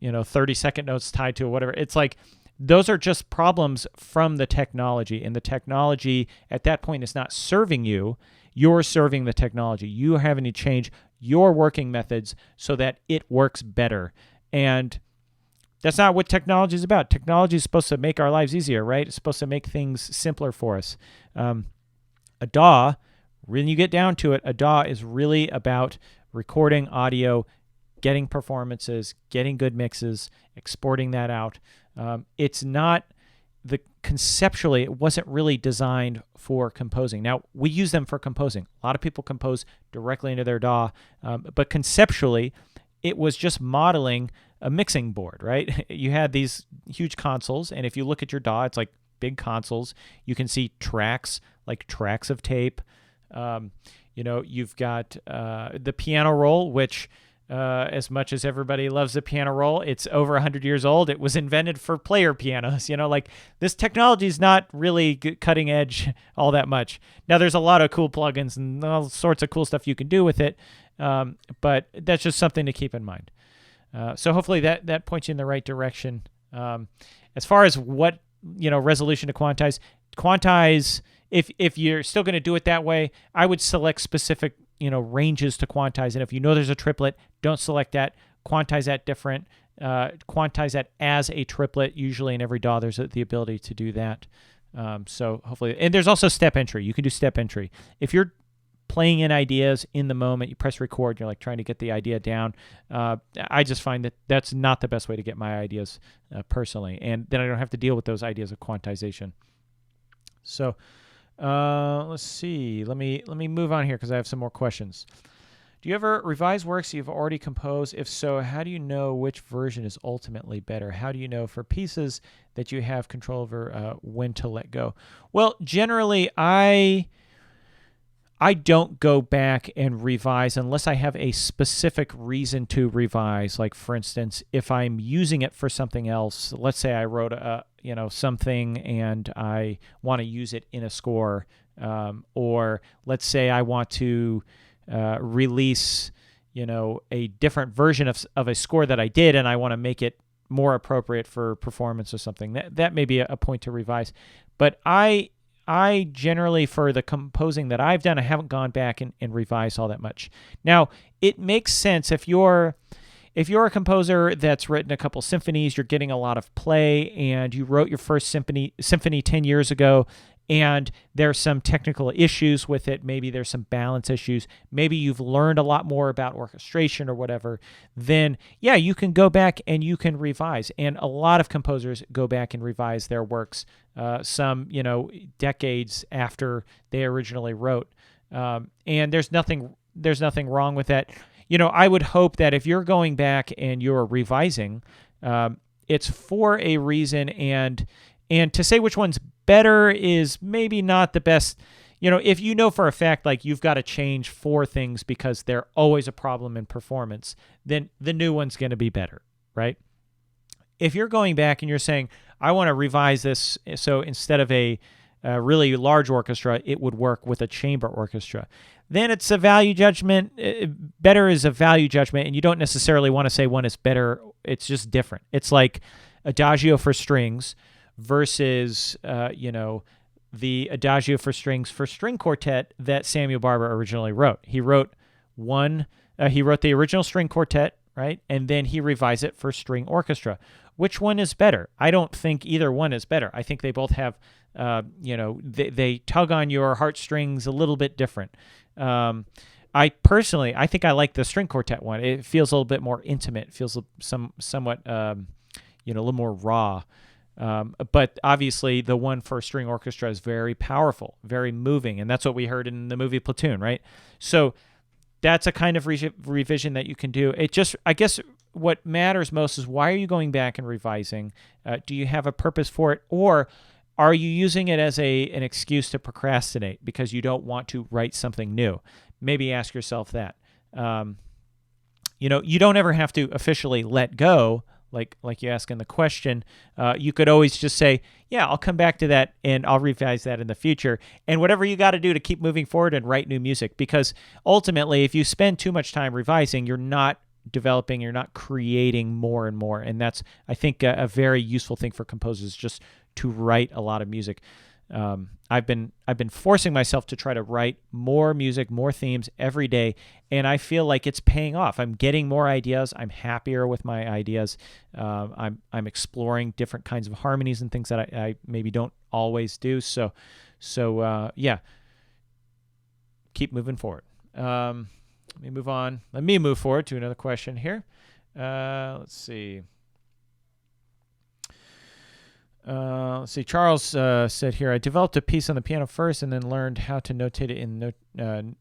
30-second notes tied to whatever. It's like, those are just problems from the technology, and the technology at that point is not serving you. You're serving the technology. You are having to change your working methods so that it works better. And that's not what technology is about. Technology is supposed to make our lives easier, right? It's supposed to make things simpler for us. A DAW, when you get down to it, a DAW is really about recording audio, getting performances, getting good mixes, exporting that out. It's not conceptually, it wasn't really designed for composing. Now, we use them for composing. A lot of people compose directly into their DAW, but conceptually, it was just modeling a mixing board, right? You had these huge consoles, and if you look at your DAW, it's like big consoles. You can see tracks, like tracks of tape. You've got the piano roll, which as much as everybody loves the piano roll, it's over 100 years old. It was invented for player pianos. Like this technology is not really cutting edge all that much. Now, there's a lot of cool plugins and all sorts of cool stuff you can do with it, but that's just something to keep in mind. So hopefully that points you in the right direction. As far as what resolution to quantize, if you're still going to do it that way, I would select specific ranges to quantize. And if there's a triplet, don't select that. Quantize that different. Quantize that as a triplet. Usually in every DAW, there's the ability to do that. So hopefully, and there's also step entry. You can do step entry. If you're playing in ideas in the moment, you press record, you're like trying to get the idea down. I just find that that's not the best way to get my ideas personally. And then I don't have to deal with those ideas of quantization. So let's see. Let me move on here because I have some more questions. Do you ever revise works you've already composed? If so, how do you know which version is ultimately better? How do you know for pieces that you have control over when to let go? Well, generally, I don't go back and revise unless I have a specific reason to revise. Like, for instance, if I'm using it for something else, let's say I wrote something and I want to use it in a score, or let's say I want to release, a different version of a score that I did, and I want to make it more appropriate for performance or something. That may be a point to revise. But I generally, for the composing that I've done, I haven't gone back and revised all that much. Now, it makes sense if you're a composer that's written a couple symphonies, you're getting a lot of play, and you wrote your first symphony 10 years ago, and there's some technical issues with it. Maybe there's some balance issues. Maybe you've learned a lot more about orchestration or whatever. Then, yeah, you can go back and you can revise. And a lot of composers go back and revise their works, some, decades after they originally wrote. And there's nothing wrong with that. I would hope that if you're going back and you're revising, It's for a reason, and to say which one's better is maybe not the best. If you know for a fact, like, you've got to change 4 things because they're always a problem in performance, then the new one's going to be better, right? If you're going back and you're saying, I want to revise this, so instead of a really large orchestra, it would work with a chamber orchestra, then it's a value judgment. Better is a value judgment, and you don't necessarily want to say one is better. It's just different. It's like Adagio for strings versus, the Adagio for strings for string quartet that Samuel Barber originally wrote. He wrote the original string quartet, right? And then he revised it for string orchestra. Which one is better? I don't think either one is better. I think they both have, they tug on your heartstrings a little bit different. I think I like the string quartet one. It feels a little bit more intimate. It feels somewhat, a little more raw. But obviously the one for string orchestra is very powerful, very moving, and that's what we heard in the movie Platoon, right? So that's a kind of revision that you can do. I guess what matters most is, why are you going back and revising? Do you have a purpose for it, or are you using it as an excuse to procrastinate because you don't want to write something new? Maybe ask yourself that. You don't ever have to officially let go, like you ask in the question. You could always just say, yeah, I'll come back to that and I'll revise that in the future. And whatever you got to do to keep moving forward and write new music, because ultimately, if you spend too much time revising, you're not developing, you're not creating more and more. And that's, I think, a very useful thing for composers, just to write a lot of music. I've been forcing myself to try to write more music, more themes every day, and I feel like it's paying off. I'm getting more ideas. I'm happier with my ideas. I'm exploring different kinds of harmonies and things that I maybe don't always do. So yeah, keep moving forward. Let me move on. Let me move forward to another question here. Let's see. Charles said here, I developed a piece on the piano first and then learned how to notate it in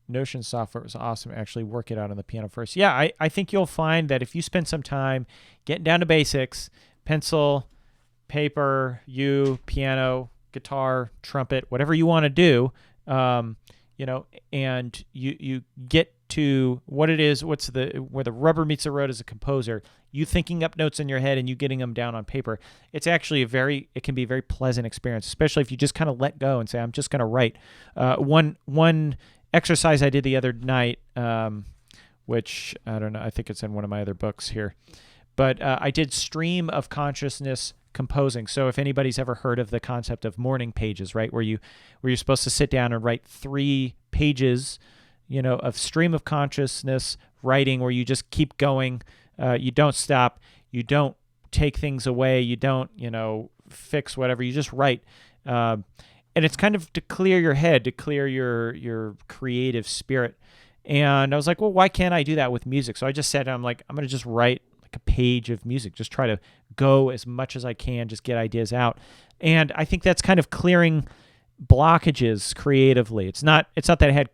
Notion software. It was awesome to actually work it out on the piano first. Yeah, I think you'll find that if you spend some time getting down to basics, pencil, paper, piano, guitar, trumpet, whatever you want to do, and you get to what it is, where the rubber meets the road as a composer, you thinking up notes in your head and you getting them down on paper. It's actually it can be a very pleasant experience, especially if you just kind of let go and say, I'm just going to write. One exercise I did the other night, which I don't know, I think it's in one of my other books here, but I did stream of consciousness composing. So if anybody's ever heard of the concept of morning pages, right, where you're supposed to sit down and write 3 pages, of stream of consciousness writing, where you just keep going, you don't stop, you don't take things away, you don't, fix whatever, you just write. And it's kind of to clear your head, to clear your creative spirit. And I was like, well, why can't I do that with music? So I just said, I'm going to just write like a page of music, just try to go as much as I can, just get ideas out. And I think that's kind of clearing blockages creatively. It's not that I had,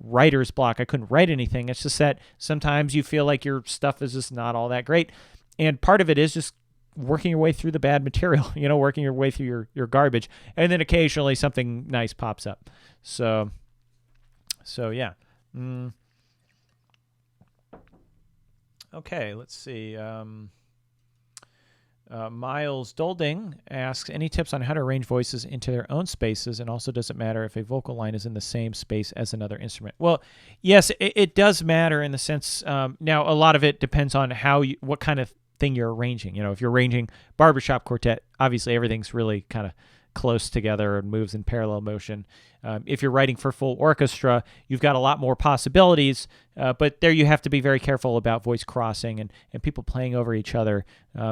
writer's block. I couldn't write anything. It's just that sometimes you feel like your stuff is just not all that great. And part of it is just working your way through the bad material, working your way through your garbage. And then occasionally something nice pops up. So yeah. Okay, let's see. Miles Dolding asks, any tips on how to arrange voices into their own spaces, and also does it matter if a vocal line is in the same space as another instrument? Well, yes, it does matter in the sense, now a lot of it depends on what kind of thing you're arranging. If you're arranging barbershop quartet, obviously everything's really kind of close together and moves in parallel motion. If you're writing for full orchestra, you've got a lot more possibilities, but there you have to be very careful about voice crossing and people playing over each other.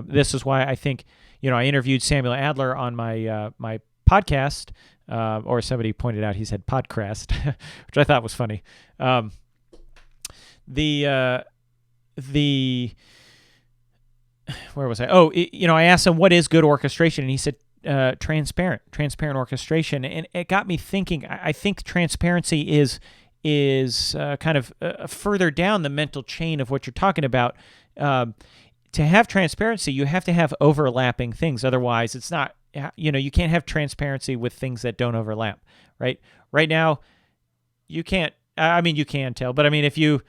This is why I think, I interviewed Samuel Adler on my my podcast, or somebody pointed out he said podcast, which I thought was funny. Where was I? Oh, I asked him, what is good orchestration? And he said, transparent orchestration. And it got me thinking. I think transparency is kind of further down the mental chain of what you're talking about. to have transparency, you have to have overlapping things. Otherwise, it's not, you can't have transparency with things that don't overlap, right? Right now, you can't, you can tell, but if you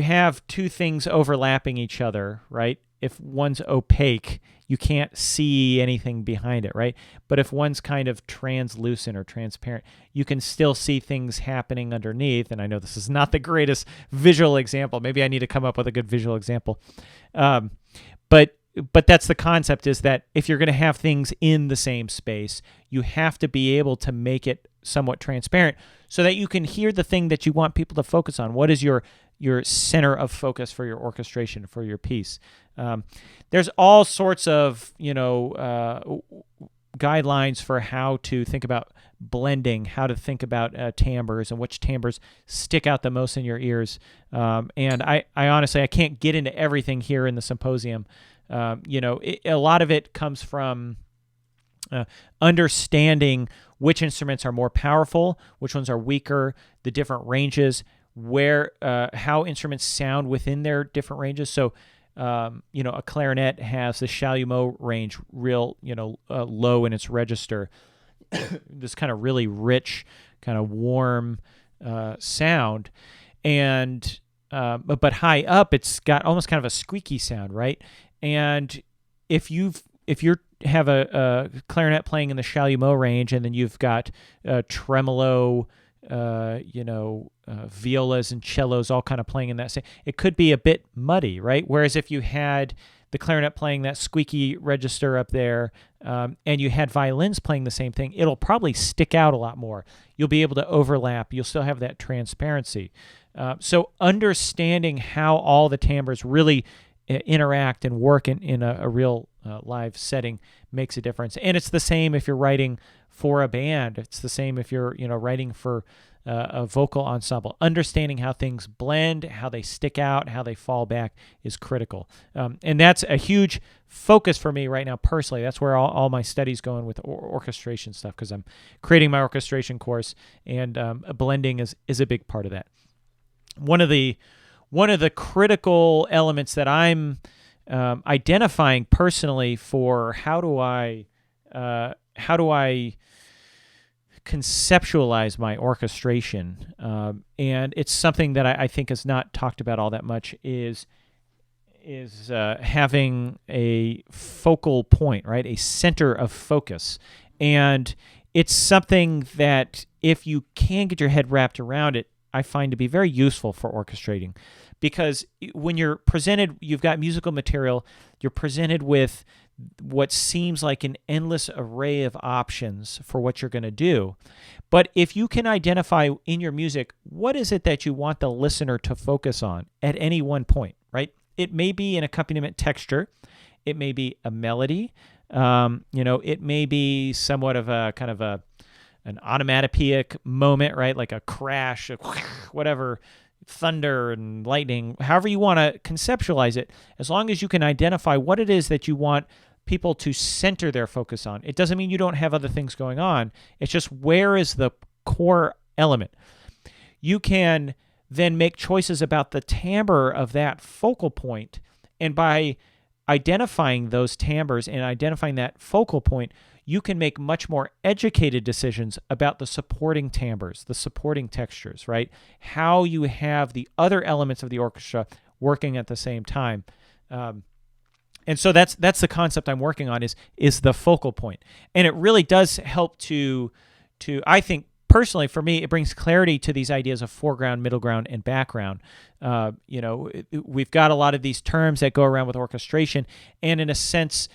have two things overlapping each other, right? If one's opaque, you can't see anything behind it, right? But if one's kind of translucent or transparent, you can still see things happening underneath. And I know this is not the greatest visual example. Maybe I need to come up with a good visual example. But that's the concept, is that if you're going to have things in the same space, you have to be able to make it somewhat transparent so that you can hear the thing that you want people to focus on. What is your center of focus for your orchestration, for your piece? There's all sorts of, guidelines for how to think about blending, how to think about timbres and which timbres stick out the most in your ears. And I honestly, I can't get into everything here in the symposium. A lot of it comes from understanding which instruments are more powerful, which ones are weaker, the different ranges, how instruments sound within their different ranges. So, a clarinet has the chalumeau range real, low in its register, this kind of really rich, kind of warm sound, and but high up, it's got almost kind of a squeaky sound, right? And if you have a clarinet playing in the chalumeau range, and then you've got tremolo, violas and cellos all kind of playing in that same, it could be a bit muddy, right? Whereas if you had the clarinet playing that squeaky register up there, and you had violins playing the same thing, it'll probably stick out a lot more. You'll be able to overlap. You'll still have that transparency. So understanding how all the timbres really interact and work in a real live setting makes a difference. And it's the same if you're writing for a band. It's the same if you're writing for a vocal ensemble. Understanding how things blend, how they stick out, how they fall back is critical. And that's a huge focus for me right now personally. That's where all my studies going with orchestration stuff, because I'm creating my orchestration course, and blending is a big part of that. One of the critical elements that I'm identifying personally for how do I conceptualize my orchestration, and it's something that I think is not talked about all that much, is having a focal point, right? A center of focus. And it's something that if you can get your head wrapped around it, I find to be very useful for orchestrating. Because when you're presented, you've got musical material, you're presented with what seems like an endless array of options for what you're going to do. But if you can identify in your music, what is it that you want the listener to focus on at any one point, right? It may be an accompaniment texture. It may be a melody. It may be somewhat of a kind of an onomatopoeic moment, right? Like a crash, whatever, thunder and lightning, however you want to conceptualize it, as long as you can identify what it is that you want people to center their focus on. It doesn't mean you don't have other things going on. It's just, where is the core element? You can then make choices about the timbre of that focal point, and by identifying those timbres and identifying that focal point, you can make much more educated decisions about the supporting timbres, the supporting textures, right? How you have the other elements of the orchestra working at the same time. And so that's the concept I'm working on, is the focal point. And it really does help to I think, personally, for me, it brings clarity to these ideas of foreground, middle ground, and background. We've got a lot of these terms that go around with orchestration, and in a sense,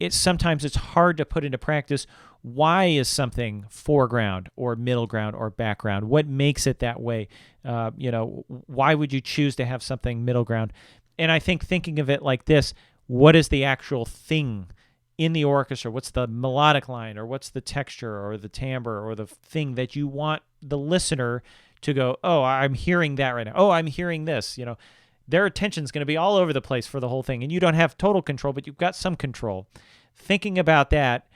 sometimes it's hard to put into practice. Why is something foreground or middle ground or background? What makes it that way? Why would you choose to have something middle ground? And I think thinking of it like this, what is the actual thing in the orchestra? What's the melodic line, or what's the texture or the timbre or the thing that you want the listener to go, oh, I'm hearing that right now. Oh, I'm hearing this. Their attention's going to be all over the place for the whole thing, and you don't have total control, but you've got some control. Thinking about that,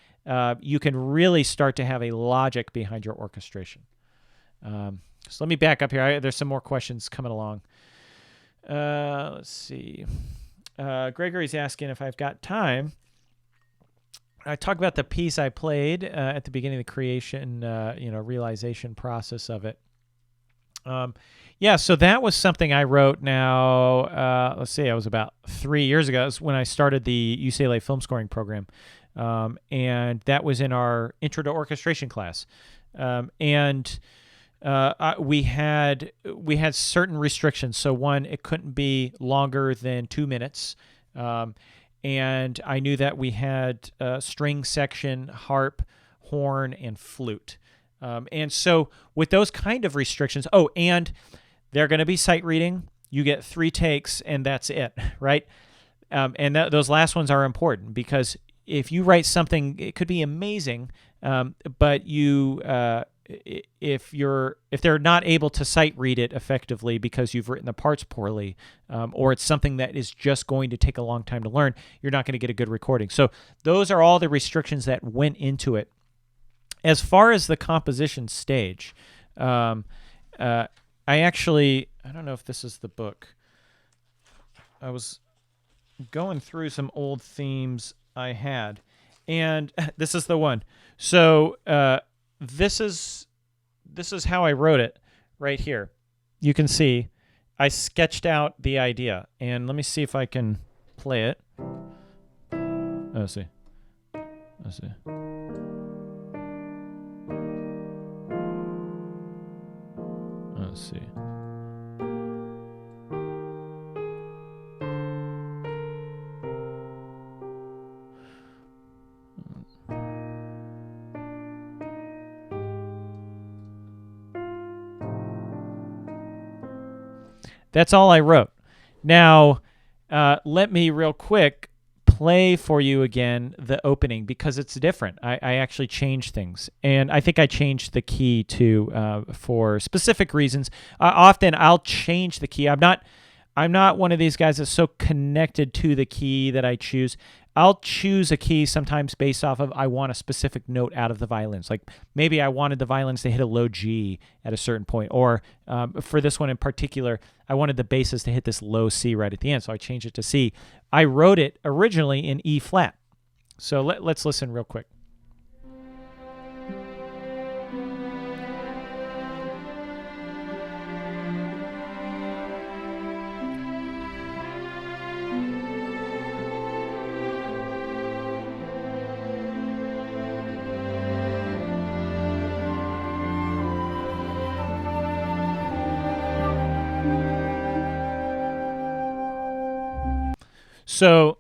you can really start to have a logic behind your orchestration. So let me back up here. There's some more questions coming along. Let's see. Gregory's asking if I've got time. I talk about the piece I played at the beginning of the creation, realization process of it. So that was something I wrote now, let's see, I was about 3 years ago. It was when I started the UCLA film scoring program. And that was in our Intro to Orchestration class. We had certain restrictions. So one, it couldn't be longer than 2 minutes. And I knew that we had string section, harp, horn, and flute. And so with those kind of restrictions, and they're going to be sight reading. You get 3 takes, and that's it, right? Those last ones are important because if you write something, it could be amazing, but if they're not able to sight read it effectively because you've written the parts poorly, or it's something that is just going to take a long time to learn, you're not going to get a good recording. So those are all the restrictions that went into it. As far as the composition stage, I don't know if this is the book. I was going through some old themes I had, and this is the one. So this is how I wrote it right here. You can see I sketched out the idea, and let me see if I can play it. Let's see. That's all I wrote. Now, let me real quick play for you again the opening because it's different. I actually changed things, and I think I changed the key too for specific reasons. Often I'll change the key. I'm not one of these guys that's so connected to the key that I choose. I'll choose a key sometimes based off of I want a specific note out of the violins. Like maybe I wanted the violins to hit a low G at a certain point, or for this one in particular, I wanted the basses to hit this low C right at the end, so I changed it to C. I wrote it originally in E flat. So let's listen real quick. So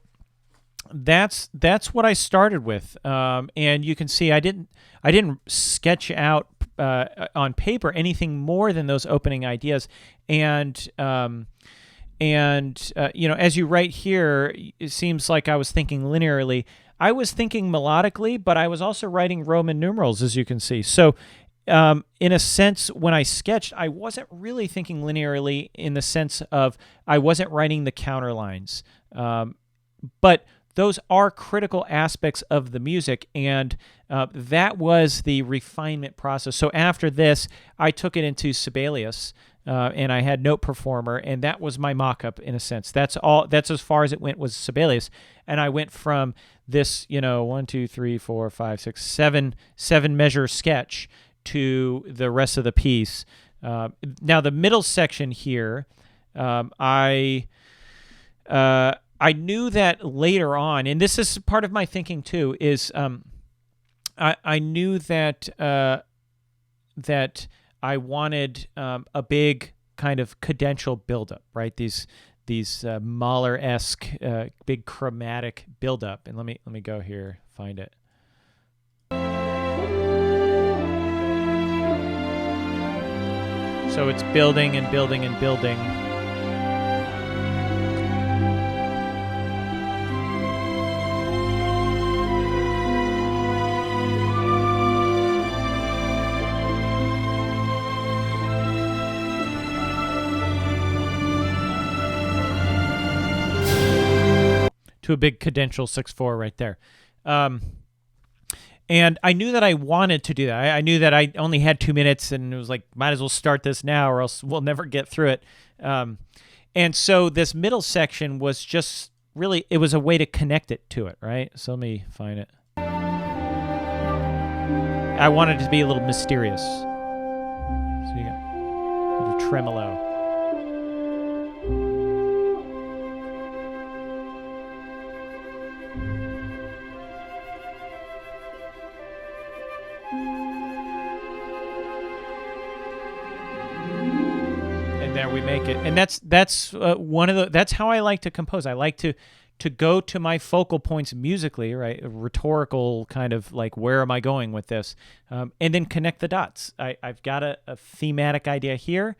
that's what I started with, and you can see I didn't sketch out on paper anything more than those opening ideas, and as you write here, it seems like I was thinking linearly. I was thinking melodically, but I was also writing Roman numerals, as you can see. So in a sense, when I sketched, I wasn't really thinking linearly in the sense of I wasn't writing the counter lines. But those are critical aspects of the music, and that was the refinement process. So after this, I took it into Sibelius, and I had Note Performer, and that was my mock-up in a sense. That's as far as it went was Sibelius, and I went from this, 1, 2, 3, 4, 5, 6, 7 measure sketch to the rest of the piece. Now the middle section here, I knew that later on, and this is part of my thinking too, is I knew that that I wanted a big kind of cadential buildup, right? These Mahler-esque big chromatic buildup. And let me go here, find it. So it's building and building and building. To a big cadential 6/4 right there. And I knew that I wanted to do that. I knew that I only had 2 minutes, and it was like, might as well start this now or else we'll never get through it. And so this middle section was just really, it was a way to connect it to it, right? So let me find it. I wanted it to be a little mysterious. So you got a little tremolo. There we make it, and that's one of the. That's how I like to compose. I like to go to my focal points musically, right? A rhetorical kind of like, where am I going with this, and then connect the dots. I've got a thematic idea here.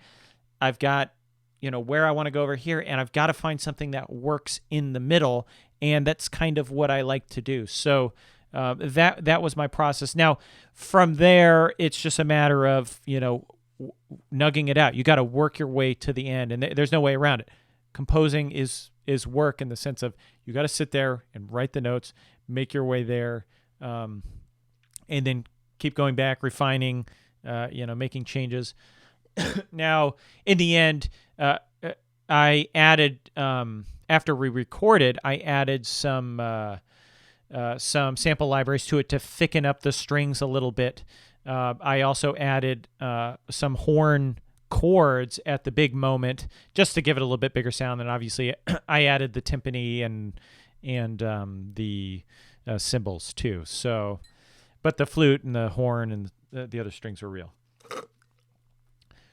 I've got where I want to go over here, and I've got to find something that works in the middle, and that's kind of what I like to do. So that was my process. Now from there, it's just a matter of nugging it out. You got to work your way to the end, and there's no way around it. Composing is work in the sense of you got to sit there and write the notes, make your way there, and then keep going back, refining, making changes. Now, in the end, I added after we recorded, I added some sample libraries to it to thicken up the strings a little bit. I also added some horn chords at the big moment just to give it a little bit bigger sound. And obviously, I added the timpani and the cymbals too. So, but the flute and the horn and the other strings were real.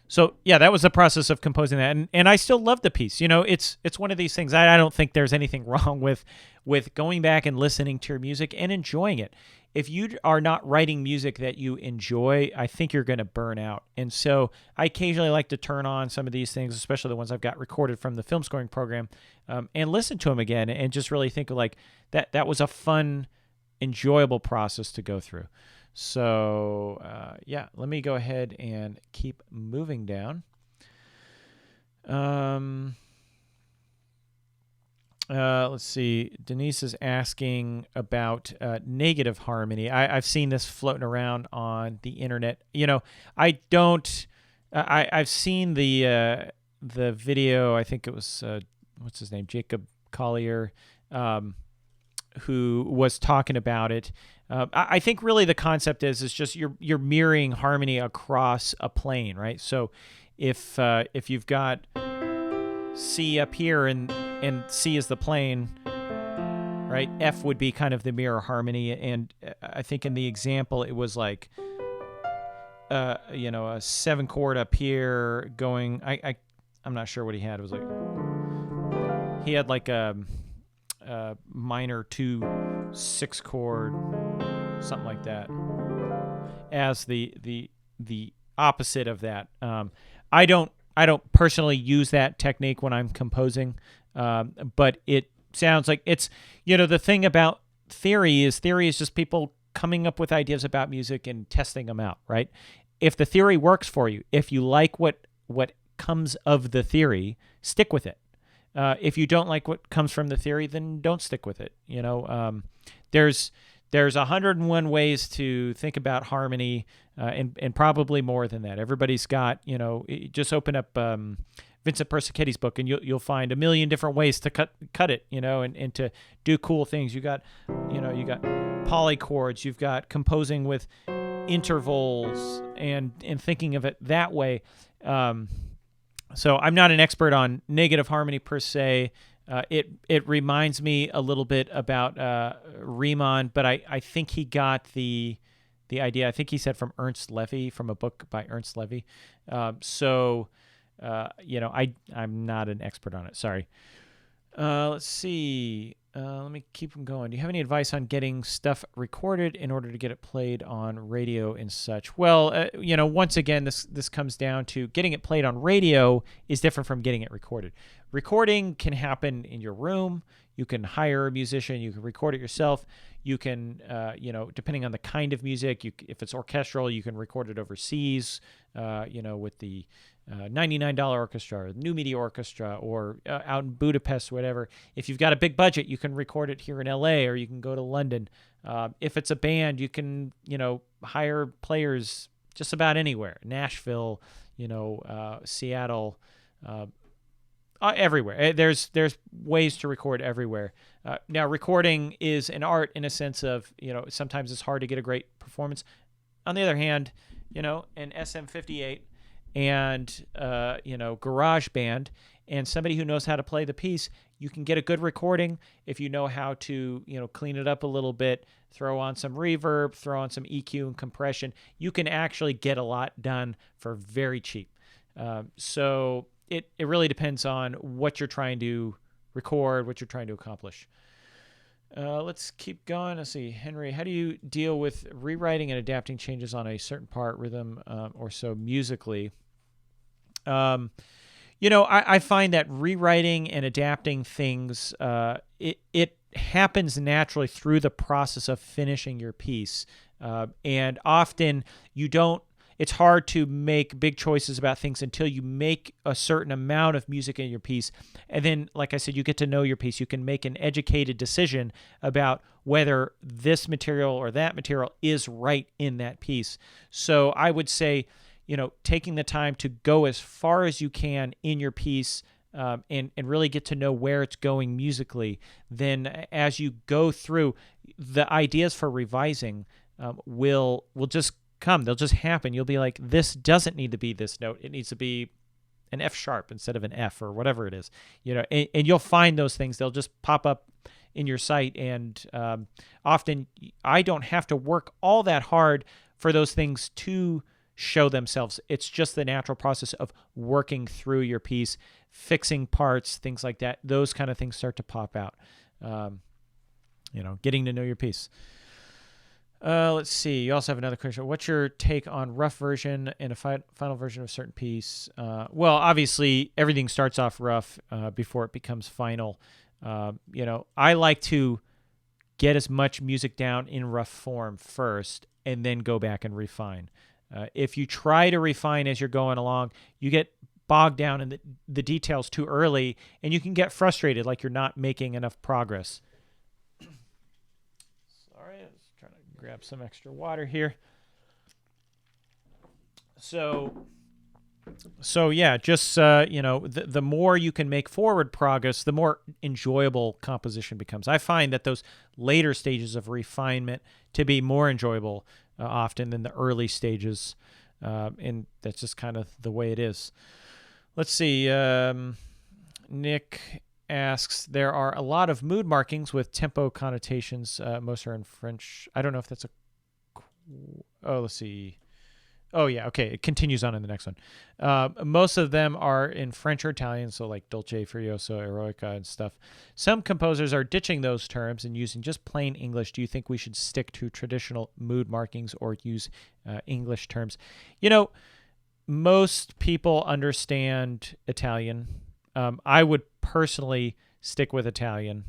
So yeah, that was the process of composing that, and I still love the piece. It's one of these things. I don't think there's anything wrong with going back and listening to your music and enjoying it. If you are not writing music that you enjoy, I think you're going to burn out. And so I occasionally like to turn on some of these things, especially the ones I've got recorded from the film scoring program, and listen to them again and just really think of like that was a fun, enjoyable process to go through. So yeah, let me go ahead and keep moving down. Let's see. Denise is asking about negative harmony. I've seen this floating around on the internet. I don't. I've seen the video. I think it was what's his name, Jacob Collier, who was talking about it. I think really the concept is just you're mirroring harmony across a plane, right? So if you've got C up here and C is the plane, right? F would be kind of the mirror harmony, and I think in the example it was like a 7 chord up here going. I'm not sure what he had. It was like he had like a minor 2 6 chord, something like that, as the opposite of that. I don't personally use that technique when I'm composing, but it sounds like it's, the thing about theory is just people coming up with ideas about music and testing them out, right? If the theory works for you, if you like what comes of the theory, stick with it. If you don't like what comes from the theory, then don't stick with it. There's 101 ways to think about harmony, and probably more than that. Everybody's got, just open up Vincent Persichetti's book, and you'll find a million different ways to cut it, and to do cool things. You got polychords, you've got composing with intervals, and thinking of it that way. So I'm not an expert on negative harmony per se. It reminds me a little bit about Riemann, but I think he got the idea. I think he said from Ernst Levy, from a book by Ernst Levy. I'm not an expert on it. Sorry. Let's see. Let me keep them going. Do you have any advice on getting stuff recorded in order to get it played on radio and such? Well, once again, this comes down to getting it played on radio is different from getting it recorded. Recording can happen in your room. You can hire a musician. You can record it yourself. You can, depending on the kind of music, if it's orchestral, you can record it overseas, with the $99 orchestra, or New Media Orchestra, or out in Budapest, whatever. If you've got a big budget, you can record it here in LA, or you can go to London. If it's a band, you can, hire players just about anywhere. Nashville, Seattle, everywhere. There's ways to record everywhere. Now, recording is an art in a sense of, sometimes it's hard to get a great performance. On the other hand, an SM58 and, GarageBand and somebody who knows how to play the piece, you can get a good recording if you know how to, clean it up a little bit, throw on some reverb, throw on some EQ and compression. You can actually get a lot done for very cheap. So it really depends on what you're trying to record, what you're trying to accomplish. Let's keep going. Let's see. Henry, how do you deal with rewriting and adapting changes on a certain part, rhythm, or so musically? I find that rewriting and adapting things, it happens naturally through the process of finishing your piece. And often it's hard to make big choices about things until you make a certain amount of music in your piece. And then, like I said, you get to know your piece. You can make an educated decision about whether this material or that material is right in that piece. So I would say, taking the time to go as far as you can in your piece, and really get to know where it's going musically. Then as you go through, the ideas for revising will just come. They'll just happen. You'll be like, this doesn't need to be this note. It needs to be an F sharp instead of an F or whatever it is. And you'll find those things. They'll just pop up in your sight. And often I don't have to work all that hard for those things to show themselves. It's just the natural process of working through your piece, fixing parts, things like that. Those kind of things start to pop out. Getting to know your piece. Let's see. You also have another question. What's your take on rough version and a final version of a certain piece? Well, obviously, everything starts off rough before it becomes final. I like to get as much music down in rough form first and then go back and refine. If you try to refine as you're going along, you get bogged down in the details too early, and you can get frustrated like you're not making enough progress. Sorry, I was trying to grab some extra water here. So yeah, just the more you can make forward progress, the more enjoyable composition becomes. I find that those later stages of refinement to be more enjoyable often than the early stages, and that's just kind of the way it is. Let's see. Nick asks, there are a lot of mood markings with tempo connotations. Most are in French. I don't know if that's let's see. Oh, yeah. Okay. It continues on in the next one. Most of them are in French or Italian, so like dolce, furioso, eroica, and stuff. Some composers are ditching those terms and using just plain English. Do you think we should stick to traditional mood markings or use English terms? Most people understand Italian. I would personally stick with Italian.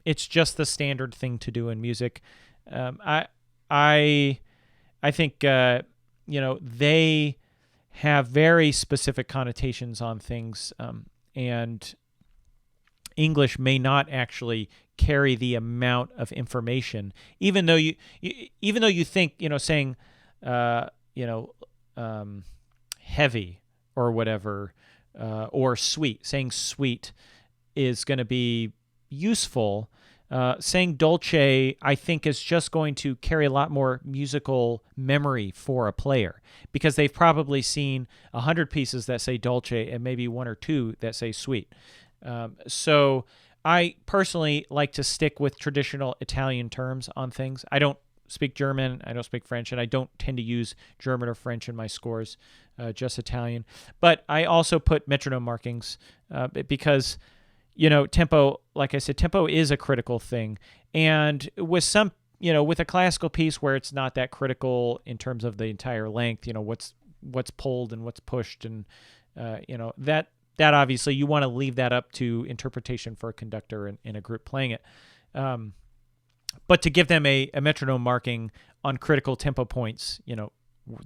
It's just the standard thing to do in music. I think they have very specific connotations on things, and English may not actually carry the amount of information, even though you think, saying, heavy or whatever, or sweet, saying sweet is going to be useful. Saying dolce, I think, is just going to carry a lot more musical memory for a player, because they've probably seen 100 pieces that say dolce and maybe one or two that say sweet. So I personally like to stick with traditional Italian terms on things. I don't speak German, I don't speak French, and I don't tend to use German or French in my scores, just Italian. But I also put metronome markings because tempo, like I said, tempo is a critical thing. And with some, with a classical piece where it's not that critical in terms of the entire length, what's pulled and what's pushed, and that obviously you want to leave that up to interpretation for a conductor in a group playing it. But to give them a metronome marking on critical tempo points,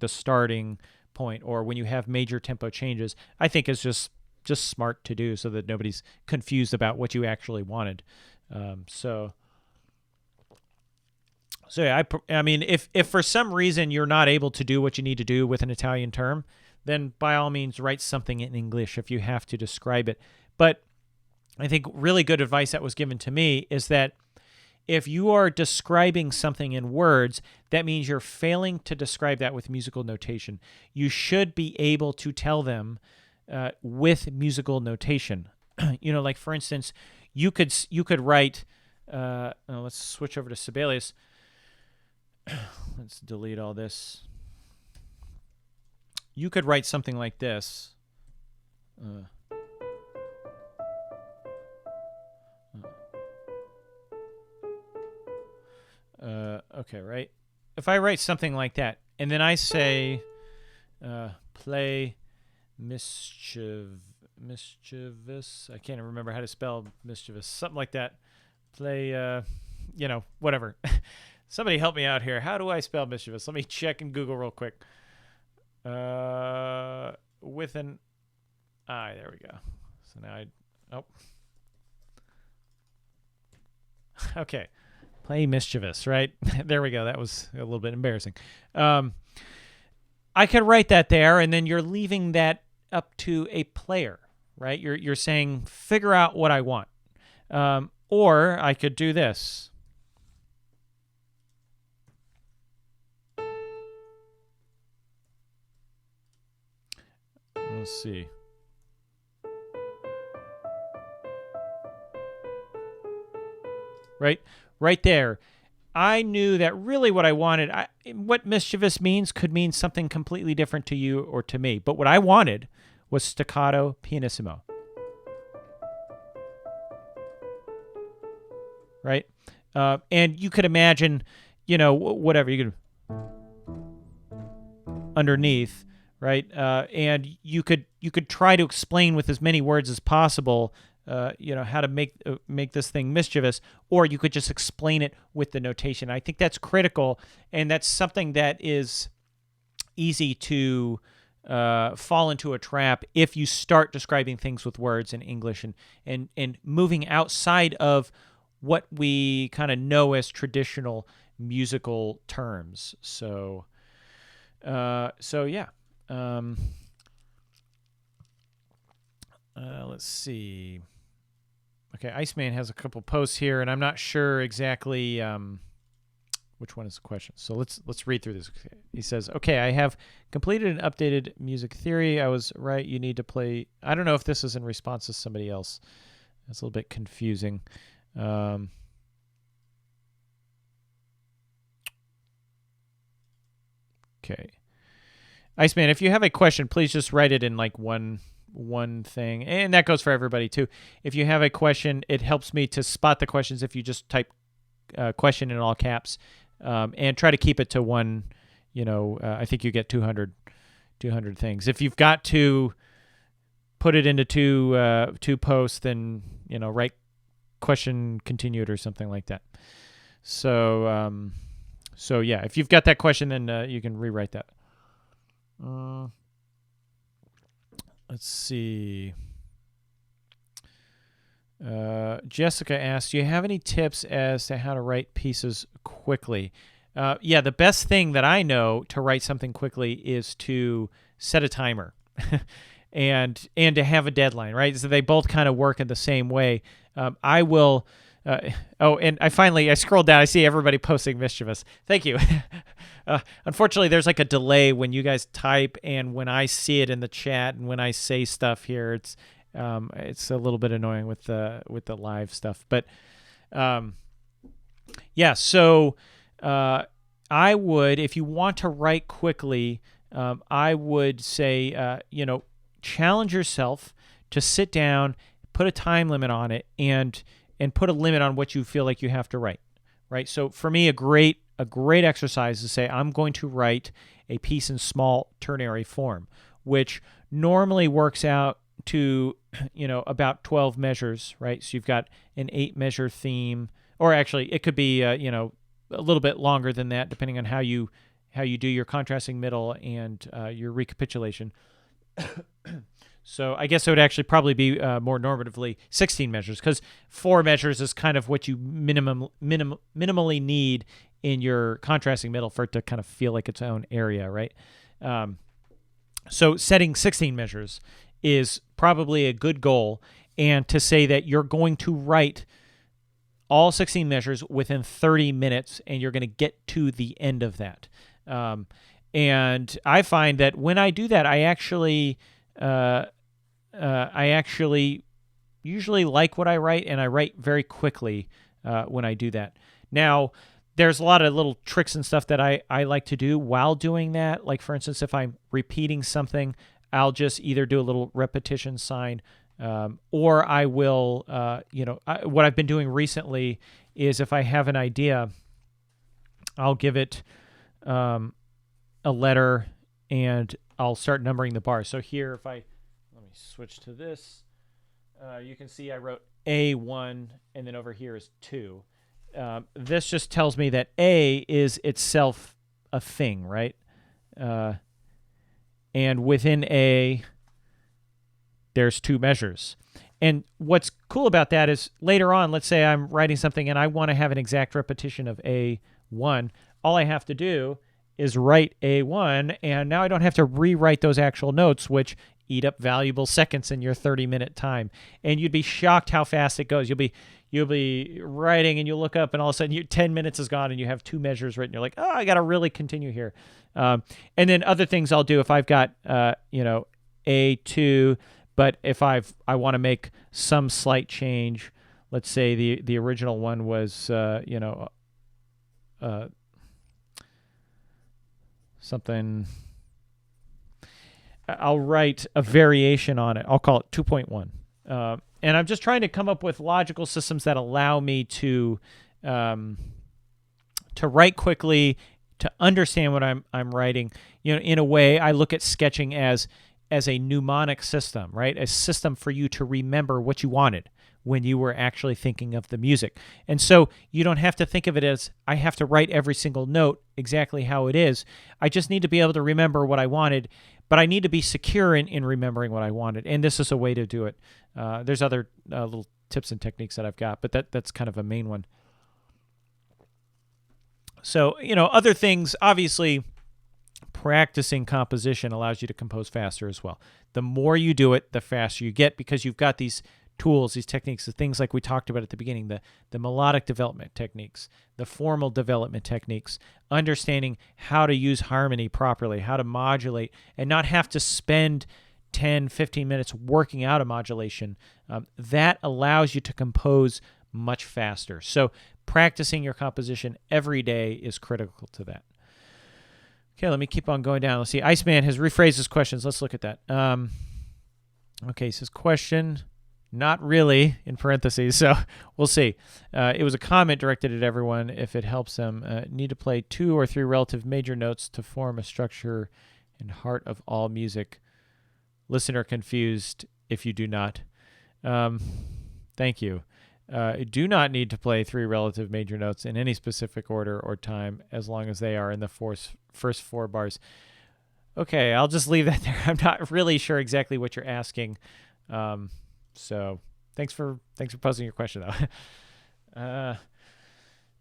the starting point, or when you have major tempo changes, I think is just smart to do, so that nobody's confused about what you actually wanted. So yeah, I mean, if for some reason you're not able to do what you need to do with an Italian term, then by all means write something in English if you have to describe it. But I think really good advice that was given to me is that if you are describing something in words, that means you're failing to describe that with musical notation. You should be able to tell them with musical notation. Like for instance, you could write. Let's switch over to Sibelius. Let's delete all this. You could write something like this. Okay, right? If I write something like that, and then I say, play mischievous, I can't even remember how to spell mischievous, something like that. Play, whatever. Somebody help me out here. How do I spell mischievous? Let me check in Google real quick. With an I, there we go. So now okay. Play mischievous, right? There we go. That was a little bit embarrassing. I could write that there, and then you're leaving that up to a player, right? You're saying, figure out what I want. Or I could do this. Let's see. Right there. I knew that really what I wanted, what mischievous means could mean something completely different to you or to me. But what I wanted was staccato pianissimo. Right? And you could imagine, whatever you could underneath, right? And you could try to explain with as many words as possible how to make this thing mischievous, or you could just explain it with the notation. I think that's critical, and that's something that is easy to fall into a trap if you start describing things with words in English and moving outside of what we kind of know as traditional musical terms. So yeah. Let's see. Okay, Iceman has a couple posts here, and I'm not sure exactly which one is the question. So let's read through this. He says, "Okay, I have completed an updated music theory. I was right. You need to play." I don't know if this is in response to somebody else. It's a little bit confusing. Okay, Iceman, if you have a question, please just write it in like one thing, and that goes for everybody too. If you have a question, it helps me to spot the questions if you just type question in all caps, and try to keep it to one. I think you get 200 things. If you've got to put it into two posts, then write question continued or something like that. So yeah, if you've got that question, then you can rewrite that. Let's see. Jessica asks, do you have any tips as to how to write pieces quickly? Yeah, the best thing that I know to write something quickly is to set a timer and to have a deadline, right? So they both kind of work in the same way. I will... and I scrolled down. I see everybody posting mischievous. Thank you. Unfortunately, there's like a delay when you guys type and when I see it in the chat and when I say stuff here. It's a little bit annoying with the live stuff. But yeah. So I would, if you want to write quickly, I would say challenge yourself to sit down, put a time limit on it, and put a limit on what you feel like you have to write, right? So for me, a great exercise is to say, I'm going to write a piece in small ternary form, which normally works out to, about 12 measures, right? So you've got an 8-measure theme, or actually it could be, a little bit longer than that, depending on how you do your contrasting middle and your recapitulation. So I guess it would actually probably be more normatively 16 measures, because 4 measures is kind of what you minimally need in your contrasting middle for it to kind of feel like its own area, right? So setting 16 measures is probably a good goal, and to say that you're going to write all 16 measures within 30 minutes, and you're going to get to the end of that. And I find that when I do that, I actually usually like what I write, and I write very quickly when I do that. Now, there's a lot of little tricks and stuff that I like to do while doing that. Like, for instance, if I'm repeating something, I'll just either do a little repetition sign, or I will, what I've been doing recently is if I have an idea, I'll give it a letter, and I'll start numbering the bars. So here, let me switch to this. You can see I wrote A1, and then over here is 2. This just tells me that A is itself a thing, right? And within A, there's 2 measures. And what's cool about that is later on, let's say I'm writing something and I want to have an exact repetition of A1. All I have to do is write A1, and now I don't have to rewrite those actual notes, which eat up valuable seconds in your 30-minute time. And you'd be shocked how fast it goes. You'll be writing, and you'll look up, and all of a sudden 10 minutes is gone, and you have 2 measures written. You're like, oh, I got to really continue here. And then other things I'll do if I've got A2, but if I want to make some slight change, let's say the original one was something, I'll write a variation on it. I'll call it 2.1. And I'm just trying to come up with logical systems that allow me to write quickly, to understand what I'm writing. In a way, I look at sketching as a mnemonic system, right? A system for you to remember what you wanted when you were actually thinking of the music. And so you don't have to think of it as, I have to write every single note exactly how it is. I just need to be able to remember what I wanted, but I need to be secure in remembering what I wanted. And this is a way to do it. There's other little tips and techniques that I've got, but that's kind of a main one. So, other things, obviously, practicing composition allows you to compose faster as well. The more you do it, the faster you get, because you've got these tools, these techniques, the things like we talked about at the beginning, the melodic development techniques, the formal development techniques, understanding how to use harmony properly, how to modulate, and not have to spend 10, 15 minutes working out a modulation. That allows you to compose much faster. So practicing your composition every day is critical to that. Okay, let me keep on going down. Let's see. Iceman has rephrased his questions. Let's look at that. Okay, he says, question, not really, in parentheses, so we'll see. It was a comment directed at everyone, if it helps them. Need to play 2 or 3 relative major notes to form a structure and heart of all music. Listener confused if you do not. Thank you. Do not need to play 3 relative major notes in any specific order or time, as long as they are in the first 4 bars. Okay, I'll just leave that there. I'm not really sure exactly what you're asking. So thanks for posing your question, though.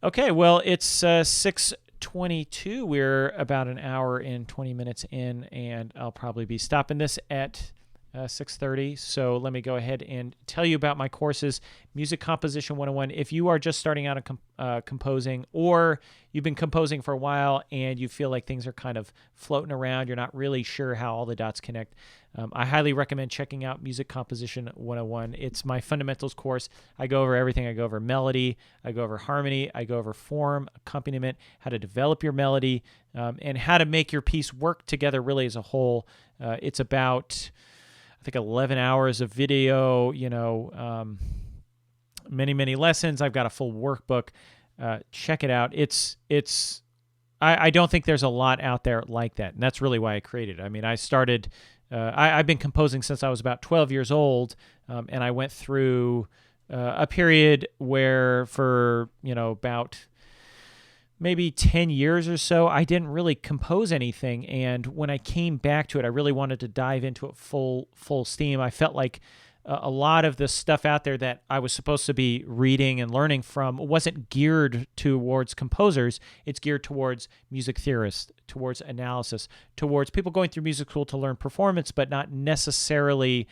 Okay, well, it's 6:22. We're about an hour and 20 minutes in, and I'll probably be stopping this at 6:30. So let me go ahead and tell you about my courses, Music Composition 101. If you are just starting out composing, or you've been composing for a while and you feel like things are kind of floating around, you're not really sure how all the dots connect, I highly recommend checking out Music Composition 101. It's my fundamentals course. I go over everything. I go over melody, I go over harmony, I go over form, accompaniment, how to develop your melody, and how to make your piece work together really as a whole. It's about, I think, 11 hours of video, many lessons. I've got a full workbook. Check it out. I don't think there's a lot out there like that. And that's really why I created it. I mean, I started, I've been composing since I was about 12 years old. And I went through a period where for, about maybe 10 years or so, I didn't really compose anything. And when I came back to it, I really wanted to dive into it full steam. I felt like a lot of the stuff out there that I was supposed to be reading and learning from wasn't geared towards composers. It's geared towards music theorists, towards analysis, towards people going through music school to learn performance, but not necessarily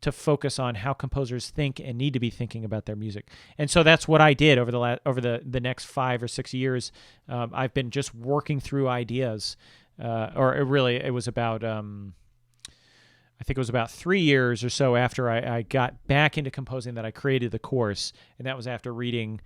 to focus on how composers think and need to be thinking about their music. And so that's what I did over the next 5 or 6 years. I've been just working through ideas, it was about I think it was about 3 years or so after I got back into composing that I created the course, and that was after reading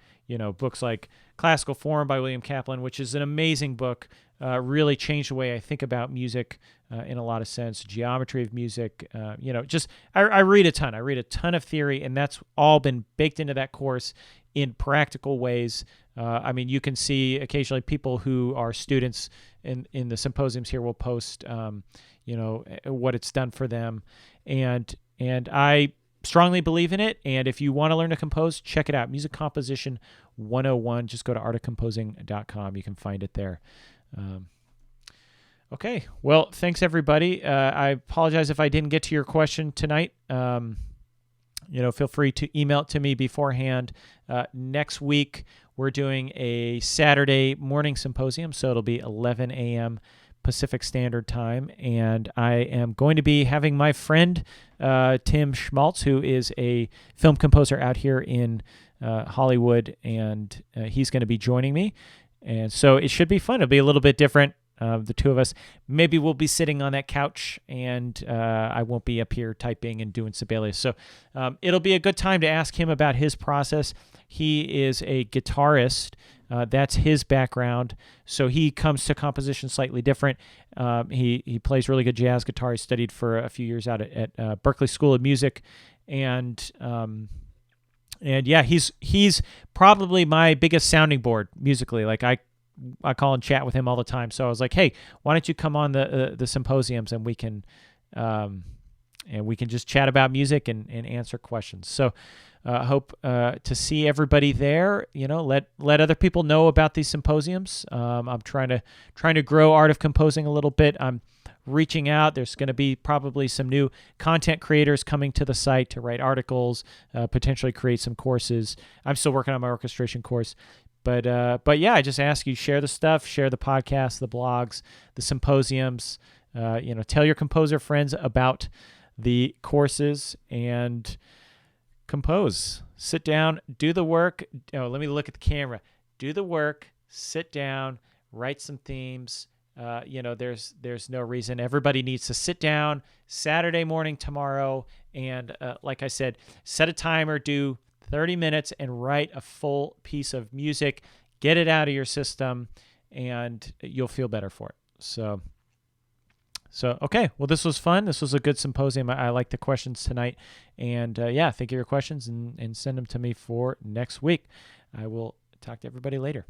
books like Classical Form by William Kaplan, which is an amazing book. Really changed the way I think about music in a lot of sense, geometry of music. I read a ton. I read a ton of theory, and that's all been baked into that course in practical ways. You can see occasionally people who are students in the symposiums here will post, what it's done for them, and I strongly believe in it. And if you want to learn to compose, check it out. Music Composition 101. Just go to artofcomposing.com. You can find it there. Okay. Well, thanks everybody. I apologize if I didn't get to your question tonight. Feel free to email it to me beforehand. Next week, we're doing a Saturday morning symposium, so it'll be 11 a.m. Pacific Standard Time, and I am going to be having my friend Tim Schmaltz, who is a film composer out here in Hollywood, and he's going to be joining me. And so it should be fun. It'll be a little bit different. The two of us, maybe we'll be sitting on that couch, and I won't be up here typing and doing Sibelius. So it'll be a good time to ask him about his process. He is a guitarist. That's his background. So he comes to composition slightly different. He plays really good jazz guitar. He studied for a few years out at Berklee School of Music. And yeah, he's probably my biggest sounding board musically. Like I call and chat with him all the time. So I was like, hey, why don't you come on the symposiums, and we can just chat about music and answer questions. So I hope to see everybody there. Let other people know about these symposiums. I'm trying to grow Art of Composing a little bit. I'm reaching out. There's going to be probably some new content creators coming to the site to write articles, potentially create some courses. I'm still working on my orchestration course. But yeah, I just ask you, share the stuff, share the podcast, the blogs, the symposiums, tell your composer friends about the courses, and compose. Sit down, do the work. Oh, let me look at the camera. Do the work, sit down, write some themes. There's no reason. Everybody needs to sit down Saturday morning tomorrow, and like I said, set a timer, do 30 minutes and write a full piece of music, get it out of your system, and you'll feel better for it. So okay. Well, this was fun. This was a good symposium. I like the questions tonight. And think of your questions and send them to me for next week. I will talk to everybody later.